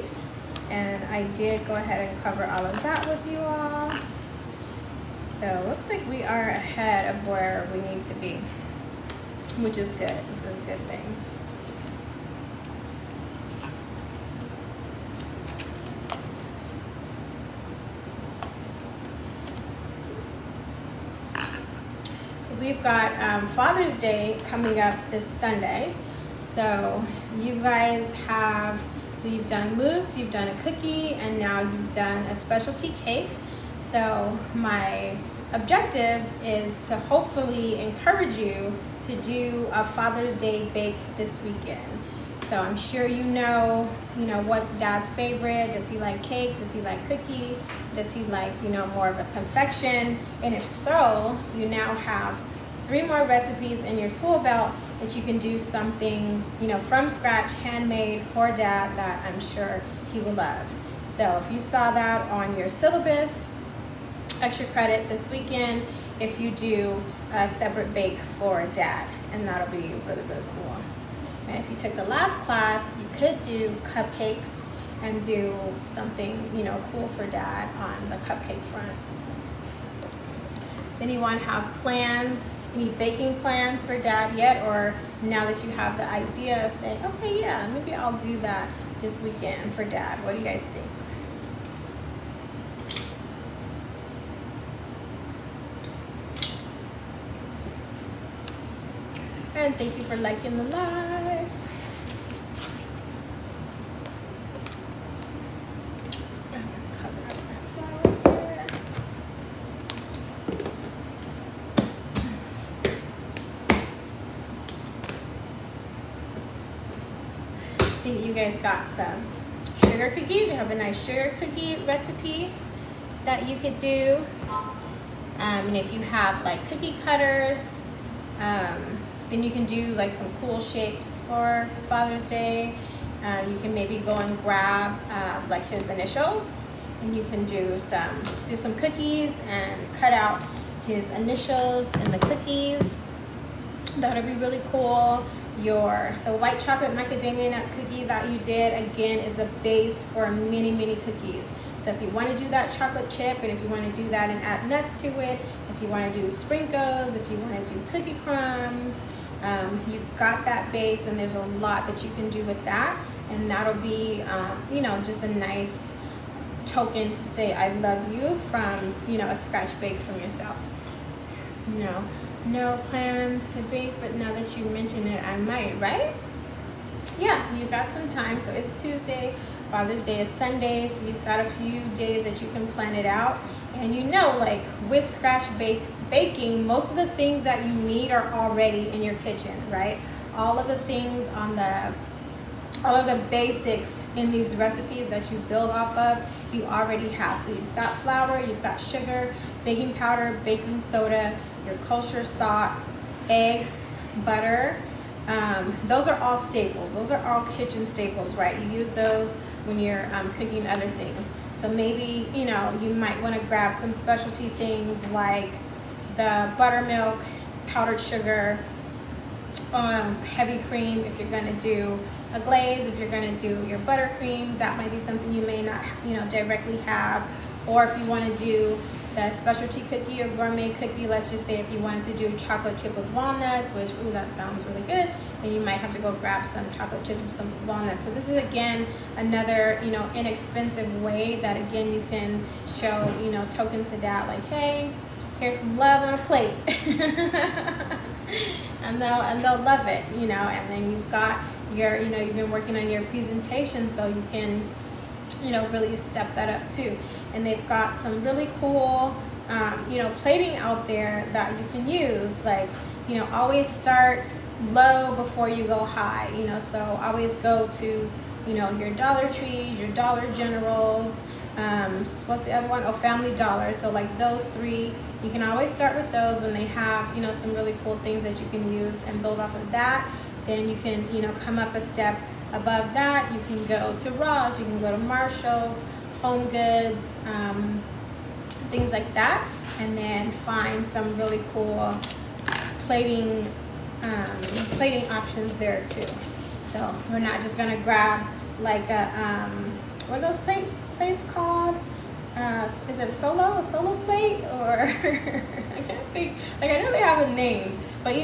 A: and I did go ahead and cover all of that with you all. So it looks like we are ahead of where we need to be, which is good, which is a good thing. So we've got Father's Day coming up this Sunday. So you guys have, so you've done mousse, you've done a cookie, and now you've done a specialty cake. So my objective is to hopefully encourage you to do a Father's Day bake this weekend. So I'm sure you know what's Dad's favorite. Does he like cake? Does he like cookie? Does he like, more of a confection? And if so, you now have 3 more recipes in your tool belt that you can do something, from scratch, handmade for Dad that I'm sure he will love. So if you saw that on your syllabus, extra credit this weekend if you do a separate bake for Dad, and that'll be really, really cool. And if you took the last class, you could do cupcakes and do something, cool for Dad on the cupcake front. Does anyone have plans, any baking plans for Dad yet? Or now that you have the idea, say, okay, yeah, maybe I'll do that this weekend for Dad. What do you guys think? And thank you for liking the live. I'm gonna cover up my flour here. See, you guys got some sugar cookies. You have a nice sugar cookie recipe that you could do. And if you have like cookie cutters, then you can do like some cool shapes for Father's Day. You can maybe go and grab like his initials and you can do some cookies and cut out his initials in the cookies. That would be really cool. The white chocolate macadamia nut cookie that you did, again, is a base for many cookies. So if you want to do that chocolate chip, and if you want to do that and add nuts to it, if you want to do sprinkles, if you want to do cookie crumbs, you've got that base, and there's a lot that you can do with that, and that'll be just a nice token to say I love you from a scratch bake from yourself. No plans to bake, but now that you mention it, I might, right? Yeah, so you've got some time. So it's Tuesday, Father's Day is Sunday, so you've got a few days that you can plan it out. And like with scratch baking, most of the things that you need are already in your kitchen, right? All of the things all of the basics in these recipes that you build off of, you already have. So you've got flour, you've got sugar, baking powder, baking soda, your kosher salt, eggs, butter. Those are all staples. Those are all kitchen staples, right? You use those when you're cooking other things. So maybe, you might want to grab some specialty things like the buttermilk, powdered sugar, heavy cream if you're going to do a glaze. If you're going to do your buttercreams, that might be something you may not, directly have. Or if you want to do the specialty cookie or gourmet cookie, let's just say if you wanted to do chocolate chip with walnuts, which, ooh, that sounds really good, then you might have to go grab some chocolate chip with some walnuts. So this is, again, another, inexpensive way that, again, you can show, tokens to dad, like, hey, here's some love on a plate. and they'll love it, and then you've got your, you've been working on your presentation, so you can, really step that up too. And they've got some really cool, plating out there that you can use. Like, always start low before you go high, so always go to, your Dollar Trees, your Dollar Generals, what's the other one? Oh, Family Dollar. So like those three, you can always start with those, and they have, some really cool things that you can use and build off of that. Then you can, come up a step above that. You can go to Ross, you can go to Marshall's, Home Goods, things like that, and then find some really cool plating options there too. So we're not just gonna grab like a what are those plates called? Is it a solo plate, or I can't think. Like, I know they have a name, but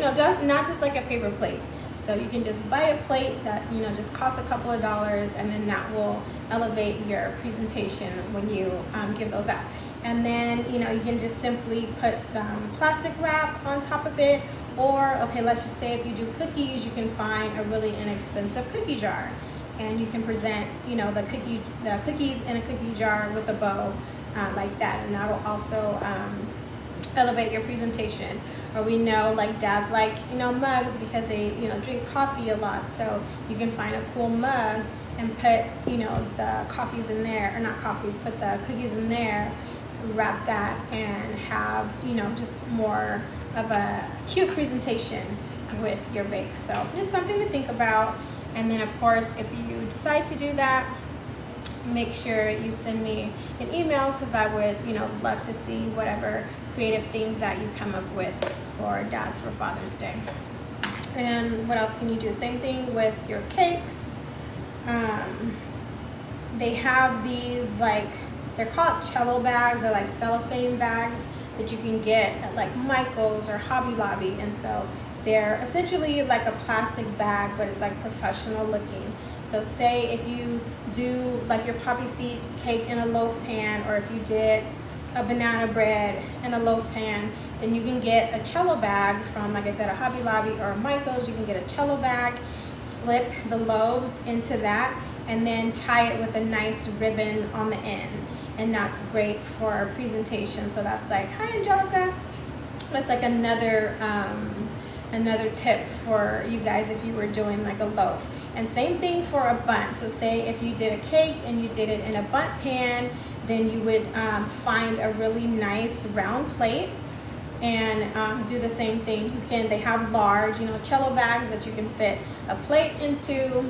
A: not just like a paper plate. So you can just buy a plate that just costs a couple of dollars, and then that will elevate your presentation when you give those out. And then you can just simply put some plastic wrap on top of it, or okay, let's just say if you do cookies, you can find a really inexpensive cookie jar, and you can present the cookies in a cookie jar with a bow like that, and that will also elevate your presentation. Or we know like dads like mugs because they drink coffee a lot, so you can find a cool mug and put the coffees in there, or not coffees, put the cookies in there, wrap that, and have just more of a cute presentation with your bake. So just something to think about. And then of course, if you decide to do that, make sure you send me an email, because I would love to see whatever creative things that you come up with for dads for Father's Day. And what else can you do? Same thing with your cakes. They have these, like, they're called cello bags, or like cellophane bags that you can get at like Michael's or Hobby Lobby. And so they're essentially like a plastic bag, but it's like professional looking. So say if you do like your poppy seed cake in a loaf pan, or if you did a banana bread in a loaf pan, then you can get a cello bag from, like I said, a Hobby Lobby or a Michael's. You can get a cello bag, slip the loaves into that, and then tie it with a nice ribbon on the end. And that's great for a presentation. So that's like, hi Angelica. That's like another tip for you guys if you were doing like a loaf. And same thing for a bundt. So say if you did a cake and you did it in a bundt pan, then you would find a really nice round plate and do the same thing. They have large, cello bags that you can fit a plate into,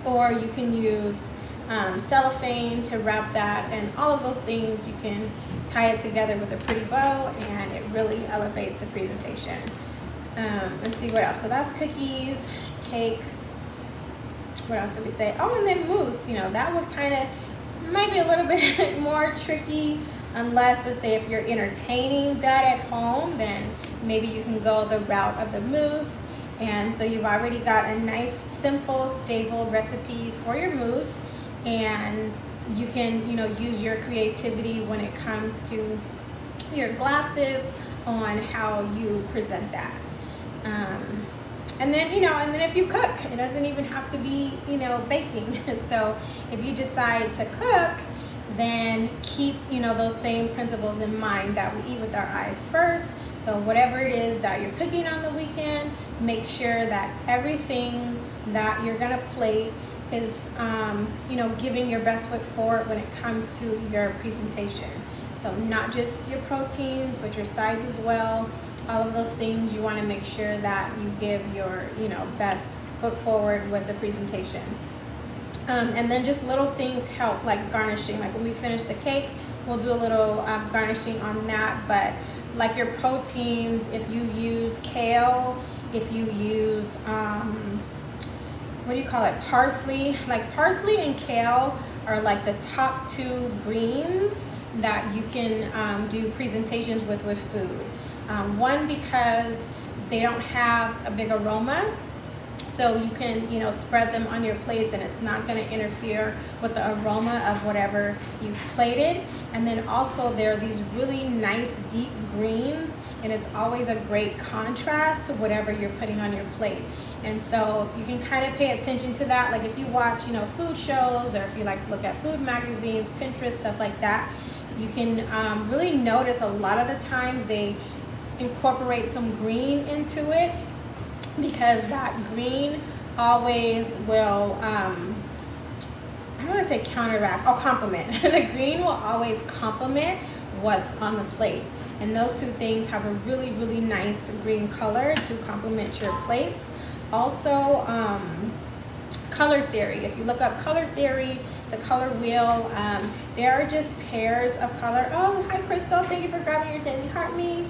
A: or you can use cellophane to wrap that, and all of those things. You can tie it together with a pretty bow, and it really elevates the presentation. Let's see what else. So that's cookies, cake. What else did we say? Oh, and then mousse. You know, that would kind of might be a little bit more tricky, unless, let's say, if you're entertaining dad at home, then maybe you can go the route of the mousse. And so you've already got a nice, simple, stable recipe for your mousse, and you can, you know, use your creativity when it comes to your glasses on how you present that. And then, you know, and then if you cook, it doesn't even have to be, you know, baking. So if you decide to cook, then keep, you know, those same principles in mind, that we eat with our eyes first. So whatever it is that you're cooking on the weekend, make sure that everything that you're gonna plate is, you know, giving your best foot forward when it comes to your presentation. So not just your proteins, but your sides as well. All of those things, you want to make sure that you give your, you know, best foot forward with the presentation. And then just little things help, like garnishing. Like when we finish the cake, we'll do a little garnishing on that. But like your proteins, if you use kale, if you use, what do you call it, parsley. Like parsley and kale are like the top two greens that you can do presentations with food. One, because they don't have a big aroma, so you can, you know, spread them on your plates and it's not going to interfere with the aroma of whatever you've plated. And then also there are these really nice deep greens, and it's always a great contrast to whatever you're putting on your plate. And so you can kind of pay attention to that. Like if you watch, you know, food shows, or if you like to look at food magazines, Pinterest, stuff like that, you can really notice a lot of the times they incorporate some green into it, because that green always will, I don't want to say counteract, or complement. The green will always complement what's on the plate. And those two things have a really, really nice green color to complement your plates. Also, color theory. If you look up color theory, the color wheel, there are just pairs of color. Oh, hi Crystal, thank you for grabbing your daily heart me.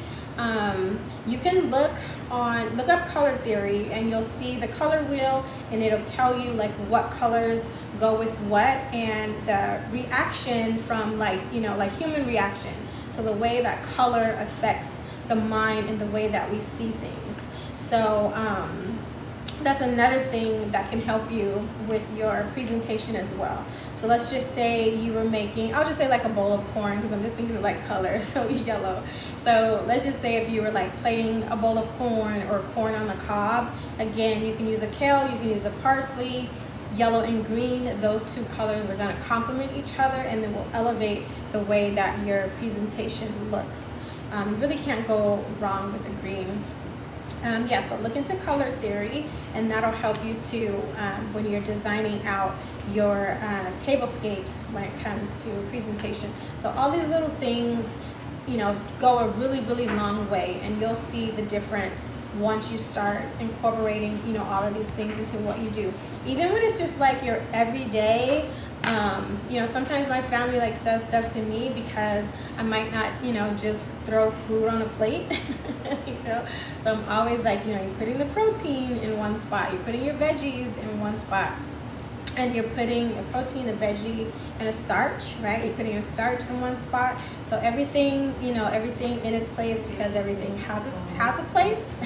A: You can look up color theory, and you'll see the color wheel, and it'll tell you like what colors go with what, and the reaction from, like, you know, like human reaction. So the way that color affects the mind and the way that we see things. So that's another thing that can help you with your presentation as well. So let's just say you were making, I'll just say like a bowl of corn, because I'm just thinking of like color, so yellow. So let's just say if you were like plating a bowl of corn, or corn on the cob, again, you can use a kale, you can use a parsley. Yellow and green, those two colors are going to complement each other, and then will elevate the way that your presentation looks. You really can't go wrong with the green. Yeah, so look into color theory, and that'll help you too when you're designing out your tablescapes when it comes to presentation. So all these little things, you know, go a really, really long way, and you'll see the difference once you start incorporating, you know, all of these things into what you do. Even when it's just like your everyday, you know, sometimes my family like says stuff to me because I might not, you know, just throw food on a plate, you know. So I'm always like, you know, you're putting the protein in one spot, you're putting your veggies in one spot, and you're putting a protein, a veggie, and a starch, right? You're putting a starch in one spot. So everything, you know, everything in its place, because everything has a place.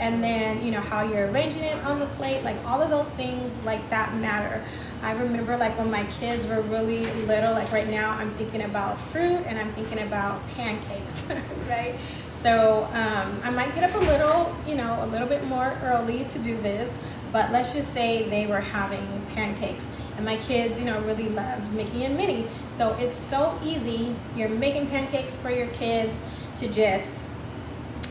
A: And then, you know, how you're arranging it on the plate, like all of those things like that matter. I remember like when my kids were really little, like right now I'm thinking about fruit and I'm thinking about pancakes, right? So I might get up a little, you know, a little bit more early to do this, but let's just say they were having pancakes, and my kids, you know, really loved Mickey and Minnie. So it's so easy. You're making pancakes for your kids to just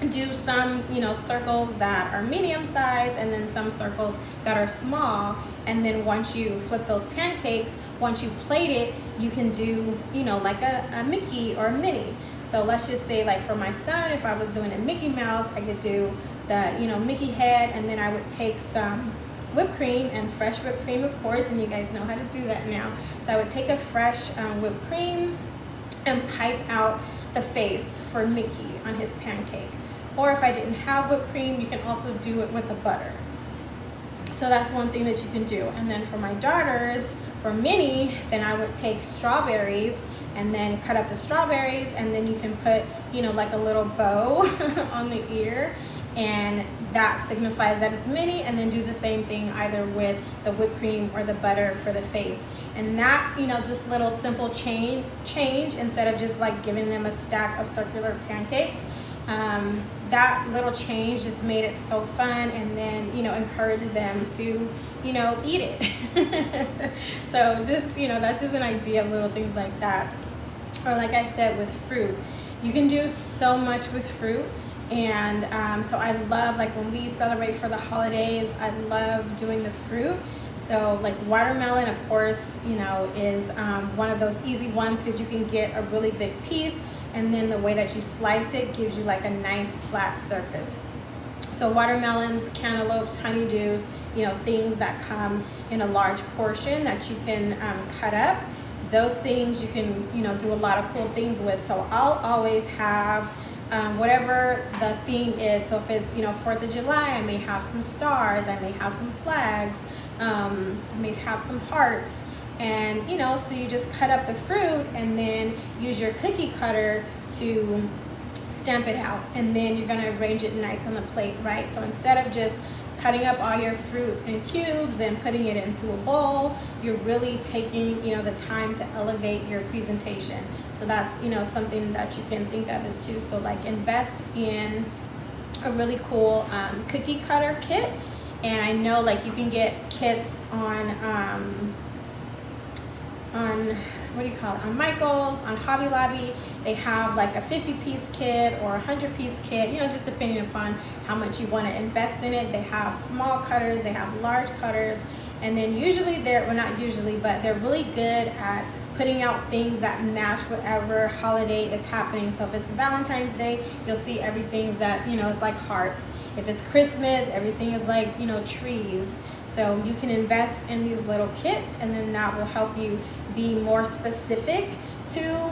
A: do some, you know, circles that are medium size, and then some circles that are small. And then once you flip those pancakes, once you plate it, you can do, you know, like a Mickey or a Minnie. So let's just say, like for my son, if I was doing a Mickey Mouse, I could do the, you know, Mickey head, and then I would take some whipped cream, and fresh whipped cream, of course, and you guys know how to do that now. So I would take a fresh whipped cream and pipe out the face for Mickey on his pancake. Or if I didn't have whipped cream, you can also do it with the butter. So that's one thing that you can do. And then for my daughters, for Minnie, then I would take strawberries and then cut up the strawberries, and then you can put, you know, like a little bow on the ear, and that signifies that it's Minnie. And then do the same thing either with the whipped cream or the butter for the face. And that, you know, just little simple change instead of just like giving them a stack of circular pancakes. That little change just made it so fun, and then, you know, encouraged them to, you know, eat it. So just, you know, that's just an idea of little things like that. Or like I said, with fruit, you can do so much with fruit. And so I love, like when we celebrate for the holidays, I love doing the fruit. So like watermelon, of course, you know, is one of those easy ones because you can get a really big piece, and then the way that you slice it gives you like a nice flat surface. So watermelons, cantaloupes, honeydews, you know, things that come in a large portion that you can cut up. Those things you can, you know, do a lot of cool things with. So I'll always have whatever the theme is. So if it's, you know, 4th of July, I may have some stars, I may have some flags, I may have some hearts. And, you know, so you just cut up the fruit and then use your cookie cutter to stamp it out. And then you're going to arrange it nice on the plate, right? So instead of just cutting up all your fruit in cubes and putting it into a bowl, you're really taking, you know, the time to elevate your presentation. So that's, you know, something that you can think of as too. So like invest in a really cool cookie cutter kit. And I know like you can get kits on what do you call it, on Michael's, on Hobby Lobby. They have like a 50-piece kit or a 100-piece kit, you know, just depending upon how much you want to invest in it. They have small cutters, they have large cutters, and then usually well, not usually, but they're really good at putting out things that match whatever holiday is happening. So if it's Valentine's Day, you'll see everything's that, you know, it's like hearts. If it's Christmas, everything is like, you know, trees. So you can invest in these little kits, and then that will help you be more specific to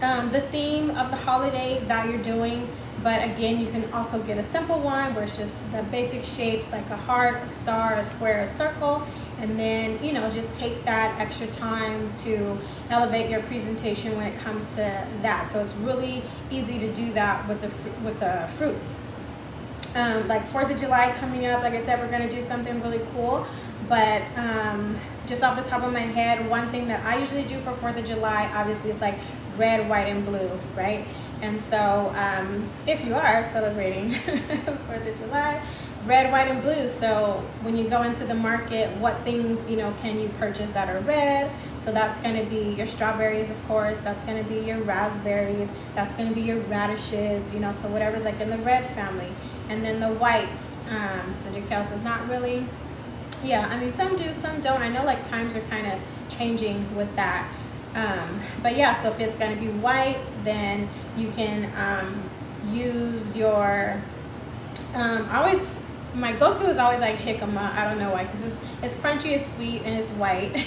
A: the theme of the holiday that you're doing. But again, you can also get a simple one where it's just the basic shapes like a heart, a star, a square, a circle, and then, you know, just take that extra time to elevate your presentation when it comes to that. So it's really easy to do that with the fruits. Like 4th of July coming up, like I said, we're going to do something really cool. But just off the top of my head, one thing that I usually do for 4th of July, obviously, is like red, white, and blue, right? And so if you are celebrating 4th of July, red, white, and blue. So when you go into the market, what things, you know, can you purchase that are red? So that's going to be your strawberries, of course. That's going to be your raspberries. That's going to be your radishes, you know, so whatever's like in the red family. And then the whites. So Jaquel says not really. Yeah, I mean, some do, some don't. I know like times are kind of changing with that. But yeah, so if it's going to be white, then you can use your, my go-to is always like jicama. I don't know why, because it's crunchy, it's sweet, and it's white.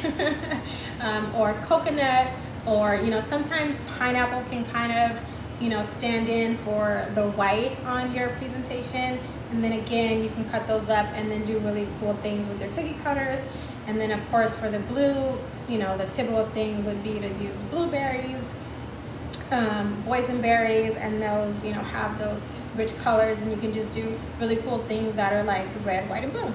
A: Or coconut, or, you know, sometimes pineapple can kind of, you know, stand in for the white on your presentation. And then again, you can cut those up and then do really cool things with your cookie cutters. And then of course for the blue, you know, the typical thing would be to use blueberries, boysenberries, and those, you know, have those rich colors, and you can just do really cool things that are like red, white, and blue.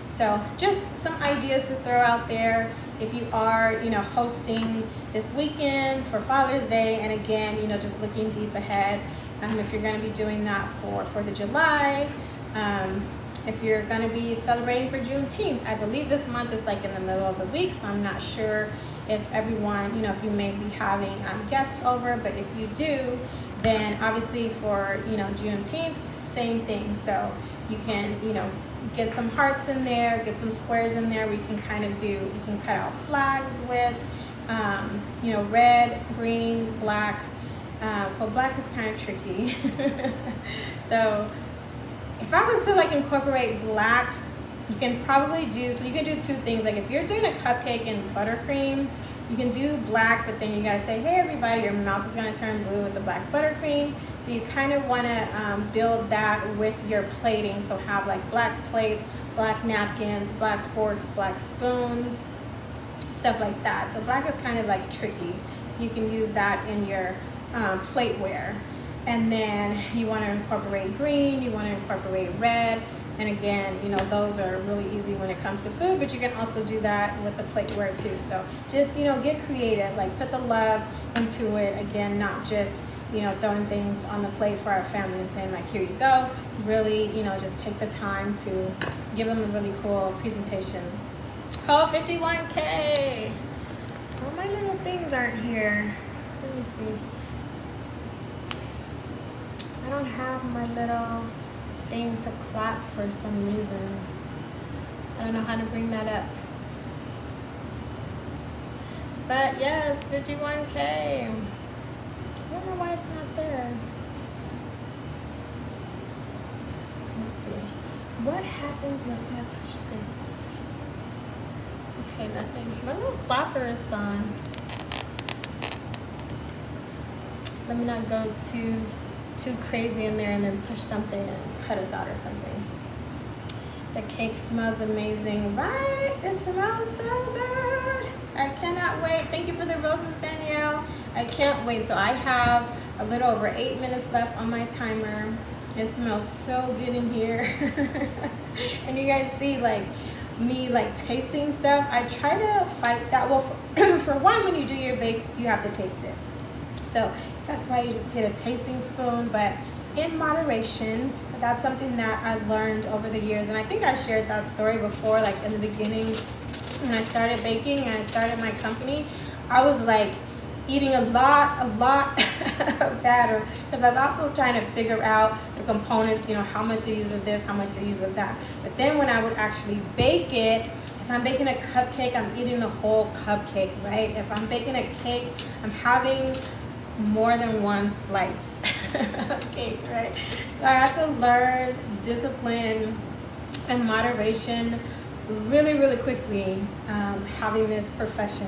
A: So just some ideas to throw out there if you are, you know, hosting this weekend for Father's Day, and again, you know, just looking deep ahead. If you're going to be doing that for 4th of July, if you're going to be celebrating for Juneteenth, I believe this month is like in the middle of the week, so I'm not sure if everyone, you know, if you may be having guests over, but if you do, then obviously for, you know, Juneteenth, same thing. So you can, you know, get some hearts in there, get some squares in there. We can kind of do, you can cut out flags with, you know, red, green, black. Well, black is kind of tricky. So if I was to like incorporate black You can probably do, so you can do two things. Like if you're doing a cupcake in buttercream, you can do black, but then you gotta say, hey everybody, your mouth is gonna turn blue with the black buttercream. So you kind of wanna build that with your plating. So have like black plates, black napkins, black forks, black spoons, stuff like that. So black is kind of like tricky. So you can use that in your plateware. And then you wanna incorporate green, you wanna incorporate red. And again, you know, those are really easy when it comes to food, but you can also do that with the plateware too. So just, you know, get creative, like put the love into it. Again, not just, you know, throwing things on the plate for our family and saying like, here you go. Really, you know, just take the time to give them a really cool presentation. Oh, 51K. Well, my little things aren't here. Let me see. I don't have my little thing to clap for some reason. I don't know how to bring that up. But yes, 51K. I don't know why it's not there. Let's see. What happens when I push this? Okay, nothing. My little clapper is gone. Let me not go too crazy in there and then push something and cut us out or something. The cake smells amazing, right? It smells so good. I cannot wait. Thank you for the roses, Danielle. I can't wait. So I have a little over 8 minutes left on my timer. It smells so good in here. And you guys see like me like tasting stuff. I try to fight that. Well, for one, when you do your bakes, you have to taste it. So that's why you just get a tasting spoon, but in moderation. That's something that I learned over the years. And I think I shared that story before, like in the beginning when I started baking and I started my company. I was like eating a lot of batter because I was also trying to figure out the components, you know, how much to use of this, how much to use of that. But then when I would actually bake it, if I'm baking a cupcake, I'm eating the whole cupcake, right? If I'm baking a cake, I'm having more than one slice of cake, right? So I had to learn discipline and moderation really quickly, having this profession.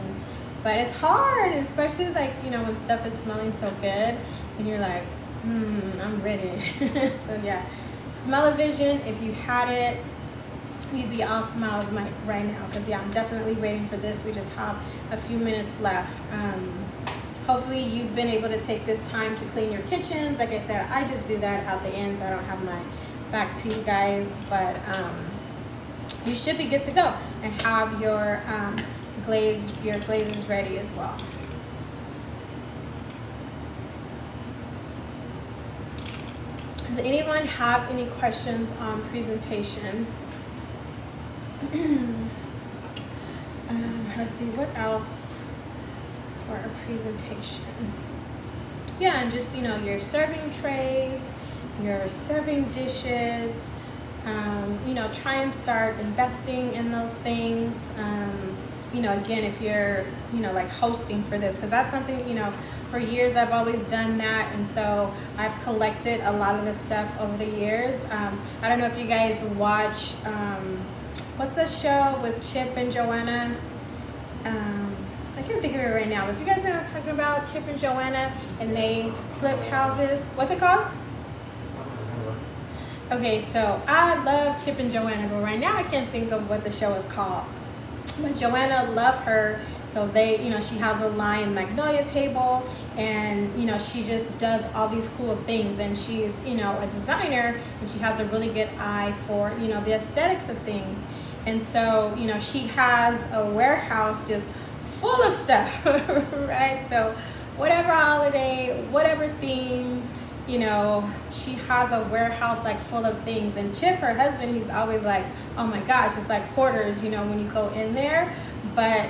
A: But it's hard, especially like, you know, when stuff is smelling so good and you're like, I'm ready. So yeah, smell-o-vision, if you had it, you'd be all smiles right now. Because yeah, I'm definitely waiting for this. We just have a few minutes left. Hopefully you've been able to take this time to clean your kitchens. Like I said, I just do that at the end, so I don't have my back to you guys. But you should be good to go and have your glazes ready as well. Does anyone have any questions on presentation? Let's see, what else for a presentation? Yeah, and just, you know, your serving trays, your serving dishes, you know, try and start investing in those things. You know, again, if you're, you know, like hosting for this, because that's something, you know, for years I've always done that, and so I've collected a lot of this stuff over the years. I don't know if you guys watch, what's that show with Chip and Joanna? I can't think of it right now, but if you guys know what I'm talking about, Chip and Joanna, and they flip houses. What's it called? Okay, so I love Chip and Joanna, but right now I can't think of what the show is called. But Joanna, love her. So they, you know, she has a Lion Magnolia table, and, you know, she just does all these cool things, and she's, you know, a designer, and she has a really good eye for, you know, the aesthetics of things. And so, you know, she has a warehouse just full of stuff, right? So whatever holiday, whatever theme, you know, she has a warehouse like full of things. And Chip, her husband, he's always like, oh my gosh, it's like hoarders, you know, when you go in there. But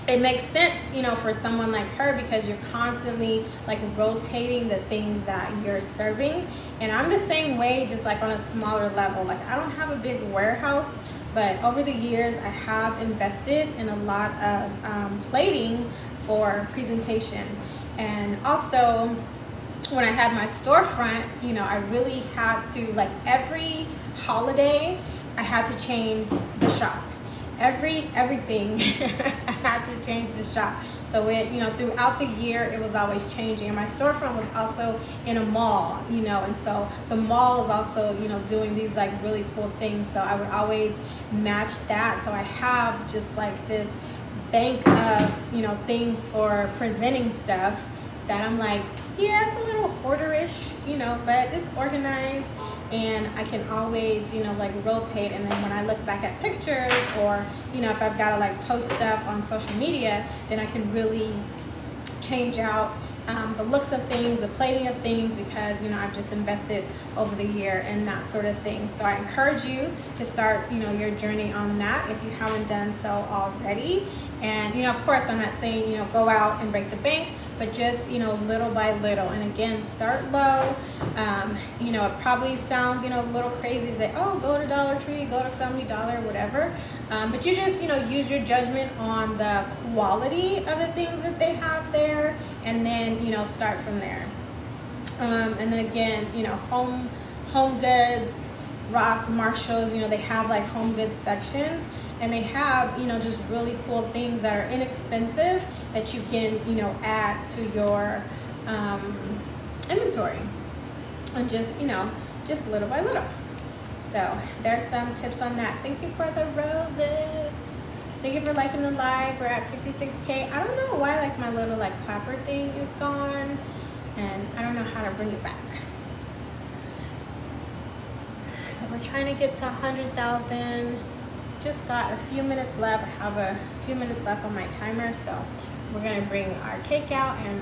A: it makes sense, you know, for someone like her, because you're constantly like rotating the things that you're serving. And I'm the same way, just like on a smaller level. Like I don't have a big warehouse, but over the years I have invested in a lot of plating for presentation. And also when I had my storefront, you know, I really had to, like every holiday, I had to change the shop. Everything I had to change the shop. So it, you know, throughout the year it was always changing. And my storefront was also in a mall, you know, and so the mall is also, you know, doing these like really cool things. So I would always match that. So I have just like this bank of, you know, things for presenting stuff that I'm like, yeah, it's a little hoarderish, you know, but it's organized. And I can always, you know, like rotate, and then when I look back at pictures, or, you know, if I've got to like post stuff on social media, then I can really change out the looks of things, the plating of things, because, you know, I've just invested over the year and that sort of thing. So I encourage you to start, you know, your journey on that if you haven't done so already. And, you know, of course, I'm not saying, you know, go out and break the bank, but just, you know, little by little. And again, start low. You know, it probably sounds, you know, a little crazy to say, oh, go to Dollar Tree, go to Family Dollar, whatever. But you just, you know, use your judgment on the quality of the things that they have there, and then, you know, start from there. And then again, you know, home goods, Ross, Marshalls, you know, they have like home goods sections, and they have, you know, just really cool things that are inexpensive that you can, you know, add to your inventory, and just, you know, just little by little. So there's some tips on that. Thank you for the roses. Thank you for liking the live. We're at 56K. I don't know why like my little like clapper thing is gone, and I don't know how to bring it back. But we're trying to get to 100,000. Just got a few minutes left. I have a few minutes left on my timer, so we're gonna bring our cake out and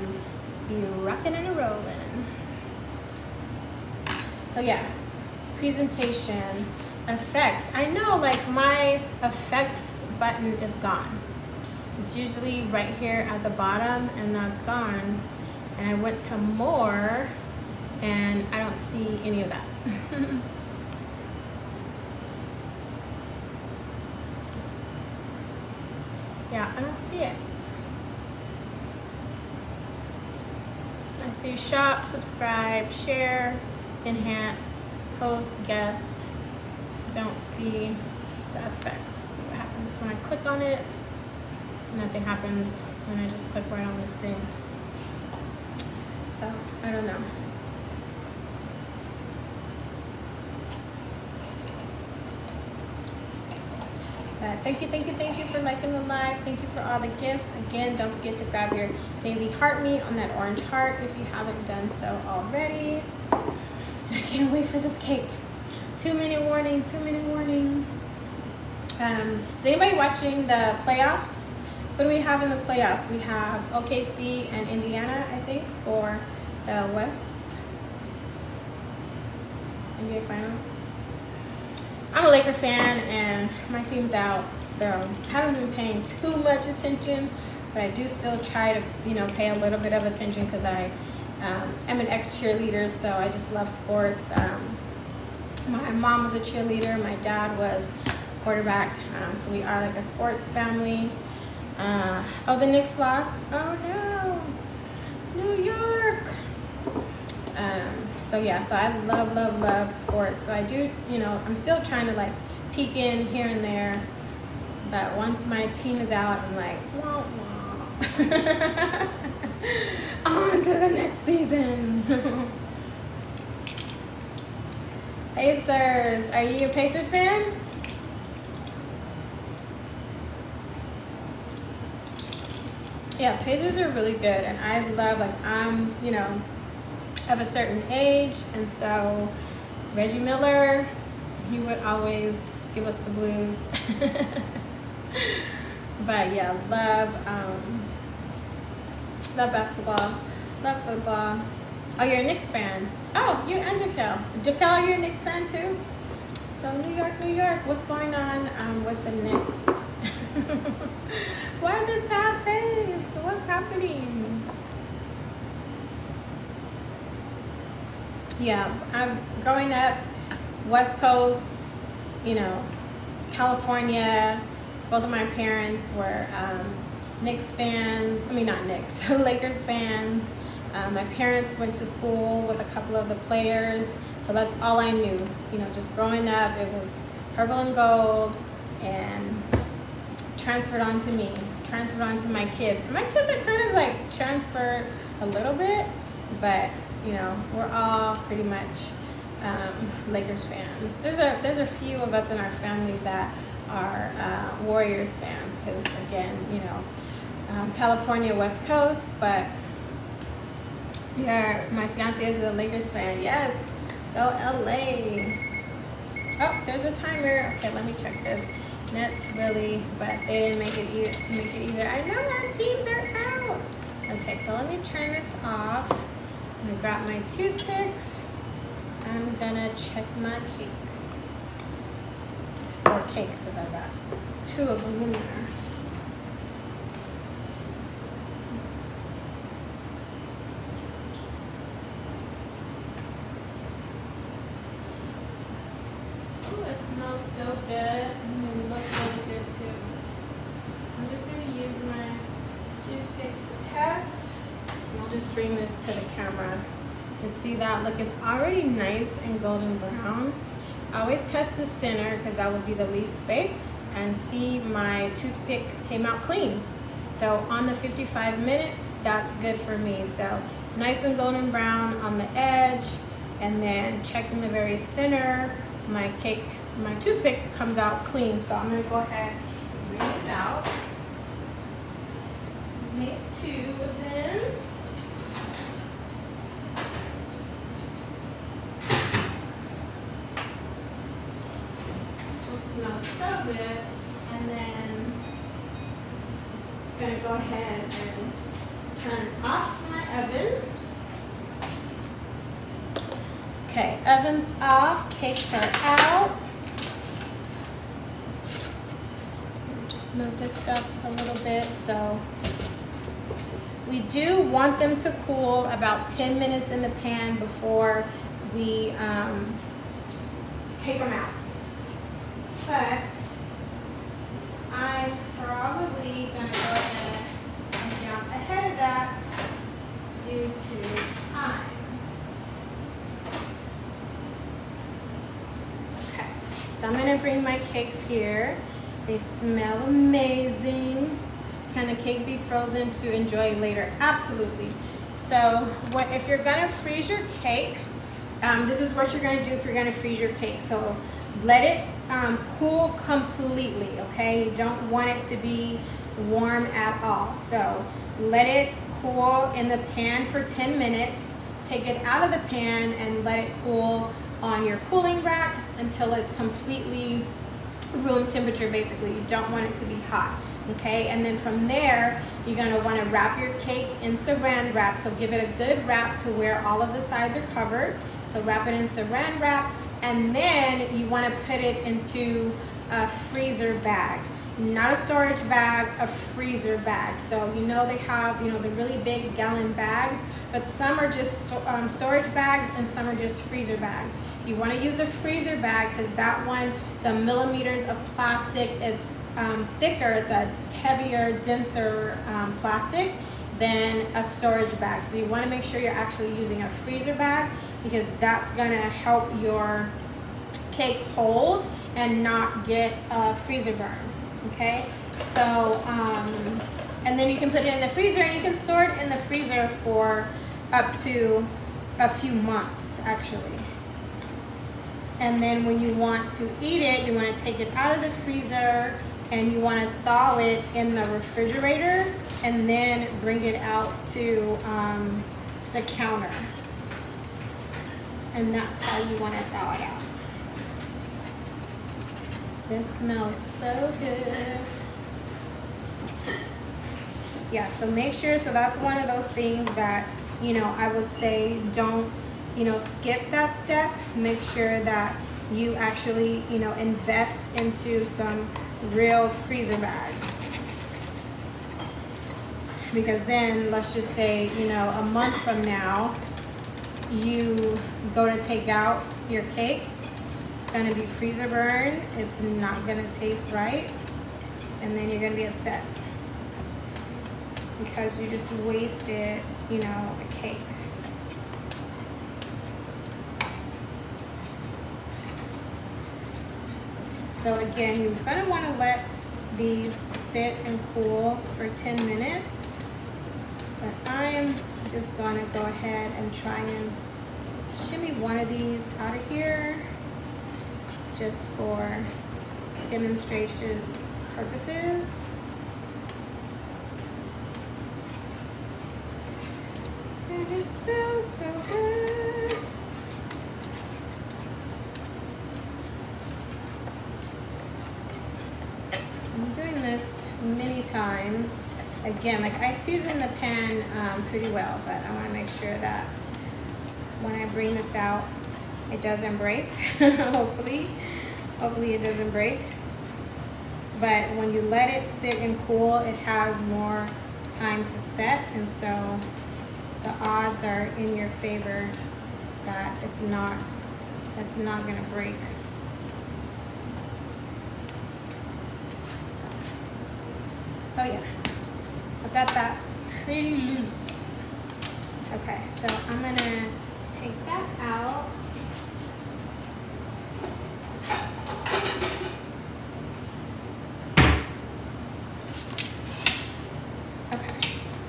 A: be rocking and rolling. So yeah, presentation, effects. I know like my effects button is gone. It's usually right here at the bottom, and that's gone. And I went to more, and I don't see any of that. Yeah, I don't see it. I see shop, subscribe, share, enhance, post, guest. Don't see the effects. Let's see what happens when I click on it. Nothing happens when I just click right on the screen. So I don't know. Thank you for liking the live. Thank you for all the gifts. Again, don't forget to grab your daily heart meat on that orange heart if you haven't done so already. I can't wait for this cake. 2-minute warning, 2-minute warning. Is anybody watching the playoffs? What do we have in the playoffs? We have OKC and Indiana, I think, for the West NBA Finals. I'm a Laker fan, and my team's out, so I haven't been paying too much attention, but I do still try to, you know, pay a little bit of attention because I am an ex-cheerleader, so I just love sports. My mom was a cheerleader, my dad was quarterback, so we are like a sports family. Oh, the Knicks lost. Oh no, New York. So yeah, so I love sports. So I do, you know, I'm still trying to like peek in here and there, but once my team is out, I'm like, wah, wah. On to the next season. Pacers, are you a Pacers fan? Yeah, Pacers are really good, and I love, like, I'm, you know, of a certain age, and so Reggie Miller, he would always give us the blues. But yeah, love basketball, love football. Oh, you're a Knicks fan. Oh, you and Jaquel. Jaquel, you're a Knicks fan too? So New York, what's going on with the Knicks? Why the sad face? What's happening? Yeah, I'm growing up West Coast, you know, California. Both of my parents were Knicks fans. I mean, not Knicks, Lakers fans. My parents went to school with a couple of the players, so that's all I knew. You know, just growing up, it was purple and gold, and transferred onto me, transferred onto my kids. And my kids are kind of like transferred a little bit, but you know, we're all pretty much Lakers fans. There's a few of us in our family that are Warriors fans, because again, you know, California West Coast, but yeah, my fiance is a Lakers fan. Yes, go LA. Oh, there's a timer. Okay, let me check this. Nets really, but they didn't make it either. I know our teams are out. Okay, so let me turn this off. I'm gonna grab my toothpicks. I'm gonna check my cake. Or cakes, as I got 2 of them in there. Oh, it smells so good. And it looks really good too. So I'm just gonna use my toothpick to test. And I'll just bring this to the camera to see that. Look, it's already nice and golden brown. So I always test the center because that would be the least baked, and see my toothpick came out clean. So on the 55 minutes, that's good for me. So it's nice and golden brown on the edge, and then checking the very center, my toothpick comes out clean. So I'm gonna go ahead and bring this out. Make 2 of them. Smells so good. And then I'm gonna go ahead and turn off my oven. Okay, oven's off, cakes are out. Just move this stuff a little bit. So we do want them to cool about 10 minutes in the pan before we take them out. But I'm probably going to go ahead and jump ahead of that due to time. Okay, so I'm going to bring my cakes here. They smell amazing. Can the cake be frozen to enjoy later? Absolutely. So if you're going to freeze your cake, this is what you're going to do if you're going to freeze your cake. So let it cool completely, okay? You don't want it to be warm at all. So let it cool in the pan for 10 minutes. Take it out of the pan and let it cool on your cooling rack until it's completely room temperature, basically. You don't want it to be hot, okay? And then from there, you're gonna wanna wrap your cake in saran wrap. So give it a good wrap to where all of the sides are covered. So wrap it in saran wrap, and then you want to put it into a freezer bag, not a storage bag, a freezer bag. So you know they have, you know, the really big gallon bags, but some are just storage bags and some are just freezer bags. You want to use the freezer bag because that one, the millimeters of plastic, it's thicker, it's a heavier, denser plastic than a storage bag. So you want to make sure you're actually using a freezer bag, because that's gonna help your cake hold and not get a freezer burn, okay? So, and then you can put it in the freezer, and you can store it in the freezer for up to a few months, actually. And then when you want to eat it, you wanna take it out of the freezer, and you wanna thaw it in the refrigerator, and then bring it out to the counter. And that's how you want to thaw it out. This smells so good. Yeah, so make sure, so that's one of those things that, you know, I would say don't, you know, skip that step. Make sure that you actually, you know, invest into some real freezer bags. Because then, let's just say, you know, a month from now, you go to take out your cake, it's going to be freezer burn, it's not going to taste right, and then you're going to be upset because you just wasted, you know, a cake. So again, you're gonna wanna let these sit and cool for 10 minutes. But I am just gonna go ahead and try and shimmy one of these out of here just for demonstration purposes. And it smells so good. So I'm doing this many times. Again, like I season the pan pretty well, but I want to make sure that when I bring this out, it doesn't break. Hopefully it doesn't break. But when you let it sit and cool, it has more time to set, and so the odds are in your favor that it's not gonna break. So, oh yeah, I've got that pretty loose. Okay, so I'm gonna take that out.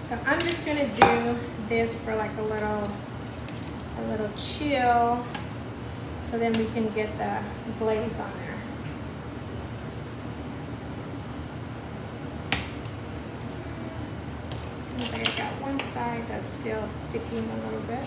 A: So I'm just gonna do this for like a little chill, so then we can get the glaze on there. Seems like I've got one side that's still sticking a little bit.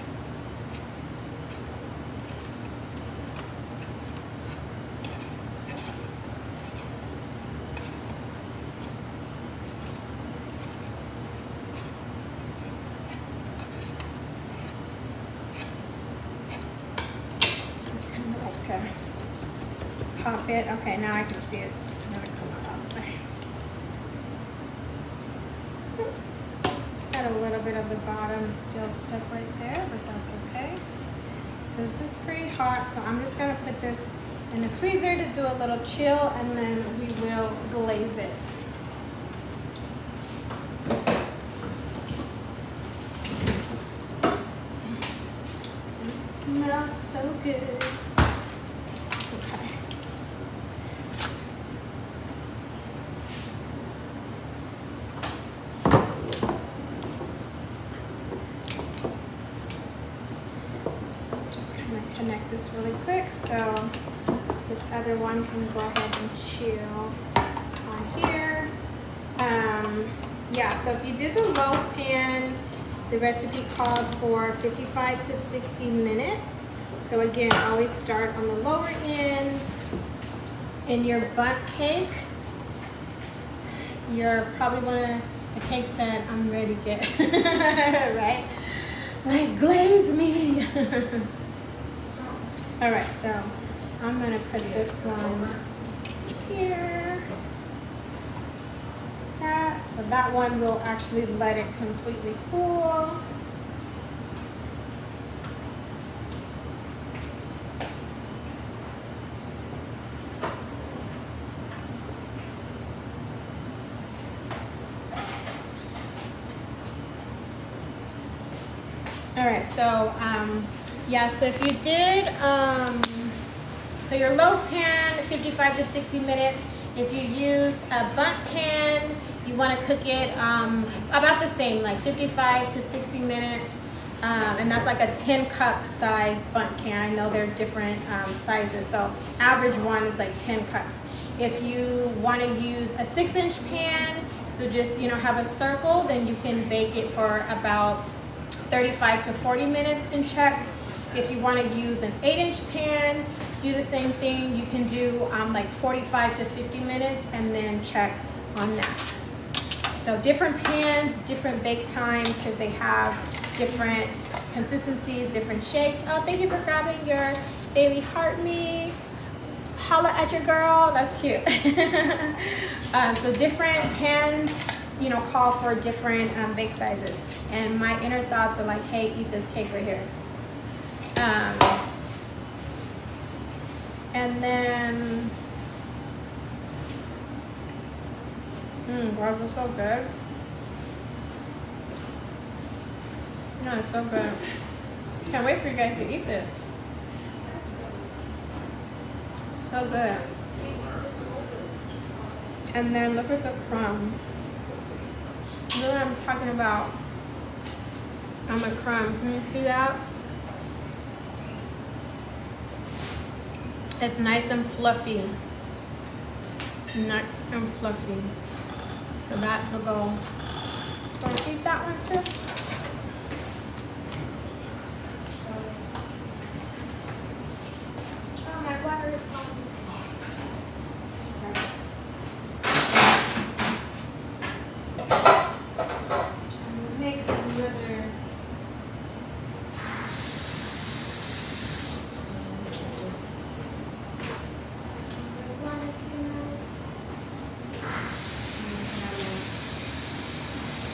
A: To pop it. Okay, now I can see it's gonna come out all the way. Got a little bit of the bottom still stuck right there, but that's okay. So this is pretty hot, so I'm just gonna put this in the freezer to do a little chill, and then we will glaze it. It smells so good. Connect this really quick so this other one can go ahead and chill on here. Yeah, so if you did the loaf pan, the recipe called for 55 to 60 minutes. So again, always start on the lower end. In your bundt cake, you're probably the cake said, I'm ready to get, right? Like, glaze me. All right, so I'm gonna put this one here. That, so that one will actually let it completely cool. All right, so yeah, so if you did, so your loaf pan, 55 to 60 minutes. If you use a bundt pan, you want to cook it about the same, like 55 to 60 minutes. And that's like a 10-cup size bundt can. I know they're different sizes, so average one is like 10 cups. If you want to use a 6-inch pan, so just, you know, have a circle, then you can bake it for about 35 to 40 minutes and check. If you want to use an 8-inch pan, do the same thing. You can do like 45 to 50 minutes and then check on that. So different pans, different bake times, because they have different consistencies, different shakes. Oh, thank you for grabbing your daily heart me. Holla at your girl, that's cute. So different pans, you know, call for different bake sizes. And my inner thoughts are like, hey, eat this cake right here. And then, wow, it's so good. No, it's so good. Can't wait for you guys to eat this. So good. And then look at the crumb. You know what I'm talking about? On the crumb. Can you see that? It's nice and fluffy. Nice and fluffy. So that's a goal. Don't eat that one too. Oh, my bladder is gone. Make another.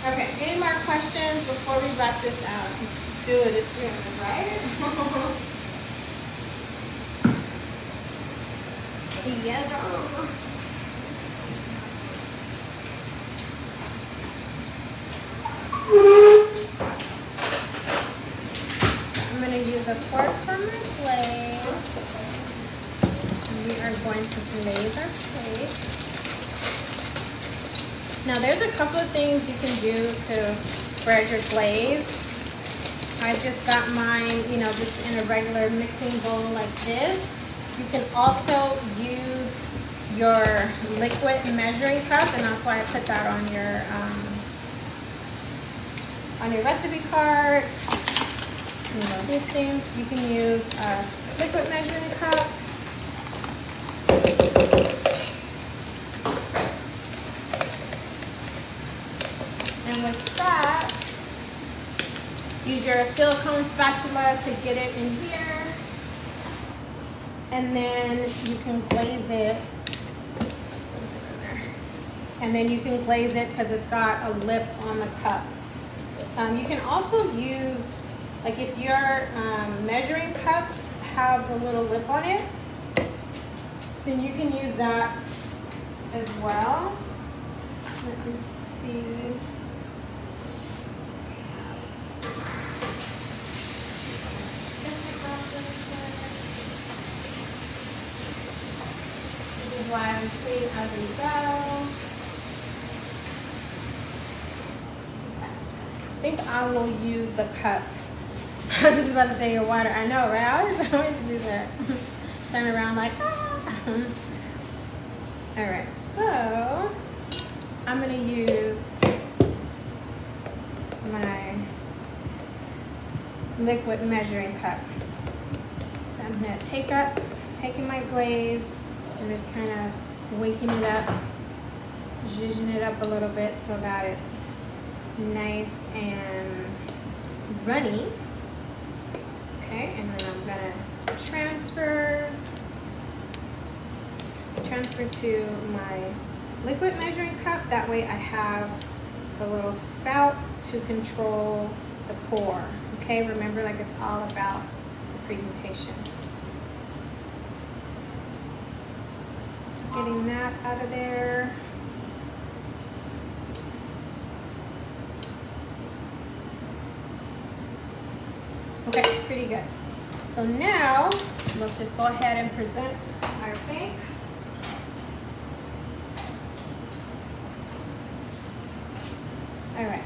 A: Okay, any more questions before we wrap this out? Do it, it's good, right? Yes. I'm going to use a fork for my glaze. We are going to glaze our plate. Now there's a couple of things you can do to spread your glaze. I just got mine, just in a regular mixing bowl like this. You can also use your liquid measuring cup, and that's why I put that on your recipe card. So, these things, you can use a liquid measuring cup. And with that, use your silicone spatula to get it in here. And then you can glaze it. Put something in there. And then you can glaze it because it's got a lip on the cup. You can also use, like if your measuring cups have a little lip on it, then you can use that as well. Let me see. This is why I'm cleaning as we go. I think I will use the cup. I was just about to say your water. I know, right? I always do that. Turn around like, ah. All right, so I'm gonna use my liquid measuring cup. So I'm gonna taking my glaze and just kind of waking it up, zhuzhing it up a little bit so that it's nice and runny. Okay, and then I'm gonna transfer to my liquid measuring cup. That way I have the little spout to control the pour. Okay, remember, like, it's all about the presentation. So getting that out of there. Okay, pretty good. So now let's just go ahead and present our bank. All right,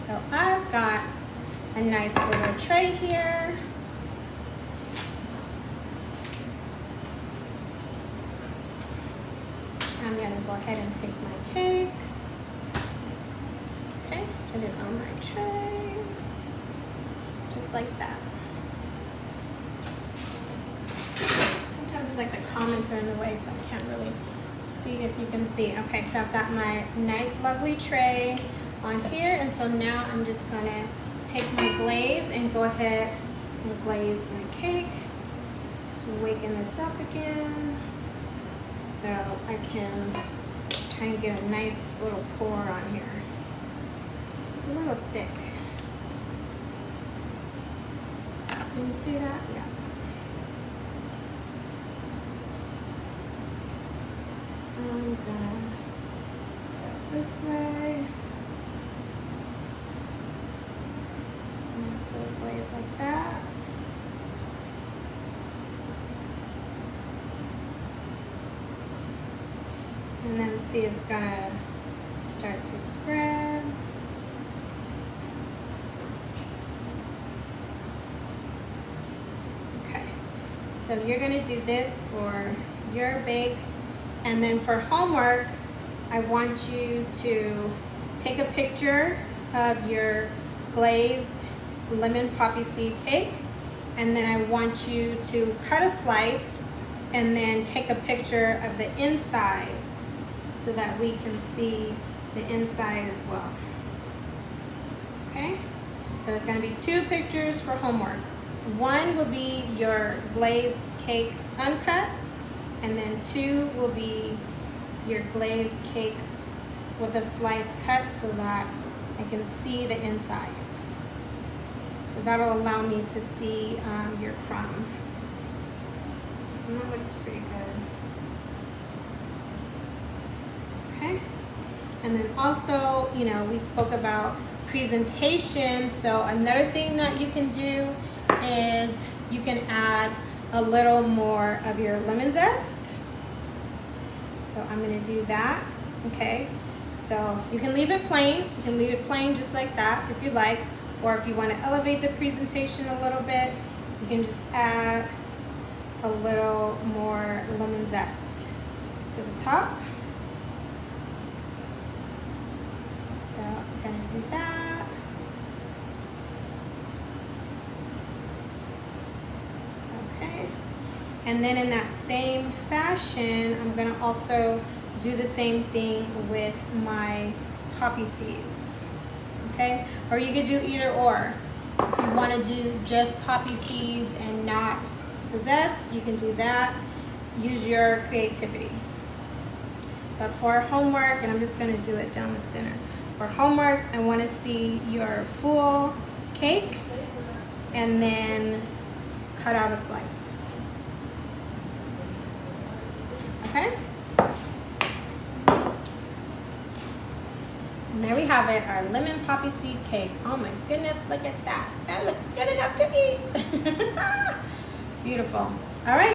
A: so I've got a nice little tray here. I'm gonna go ahead and take my cake. Okay, put it on my tray, just like that. Sometimes it's like the comments are in the way, so I can't really see if you can see. Okay, so I've got my nice lovely tray on here, and so now I'm just gonna take my glaze and go ahead and glaze my cake. Just waking this up again so I can try and get a nice little pour on here. It's a little thick. Can you see that? Yeah. So I'm gonna go this way. Nice little glaze like that. And then see, it's gonna start to spread. Okay, so you're gonna do this for your bake. And then for homework, I want you to take a picture of your glazed lemon poppy seed cake. And then I want you to cut a slice and then take a picture of the inside so that we can see the inside as well. Okay, so it's going to be 2 pictures for homework. One will be your glazed cake uncut, and then 2 will be your glazed cake with a slice cut so that I can see the inside, because that'll allow me to see your crumb. And that looks pretty good. Okay, and then also, you know, we spoke about presentation, so another thing that you can do is you can add a little more of your lemon zest. So I'm going to do that. Okay, so you can leave it plain. You can leave it plain just like that if you like, or if you want to elevate the presentation a little bit, you can just add a little more lemon zest to the top. So I'm going to do that. Okay, and then in that same fashion, I'm going to also do the same thing with my poppy seeds. Okay, or you could do either or. If you want to do just poppy seeds and not the zest, you can do that. Use your creativity. But for homework, and I'm just going to do it down the center. For homework, I want to see your full cake and then cut out a slice. Okay? And there we have it, our lemon poppy seed cake. Oh my goodness, look at that. That looks good enough to eat. Beautiful. All right.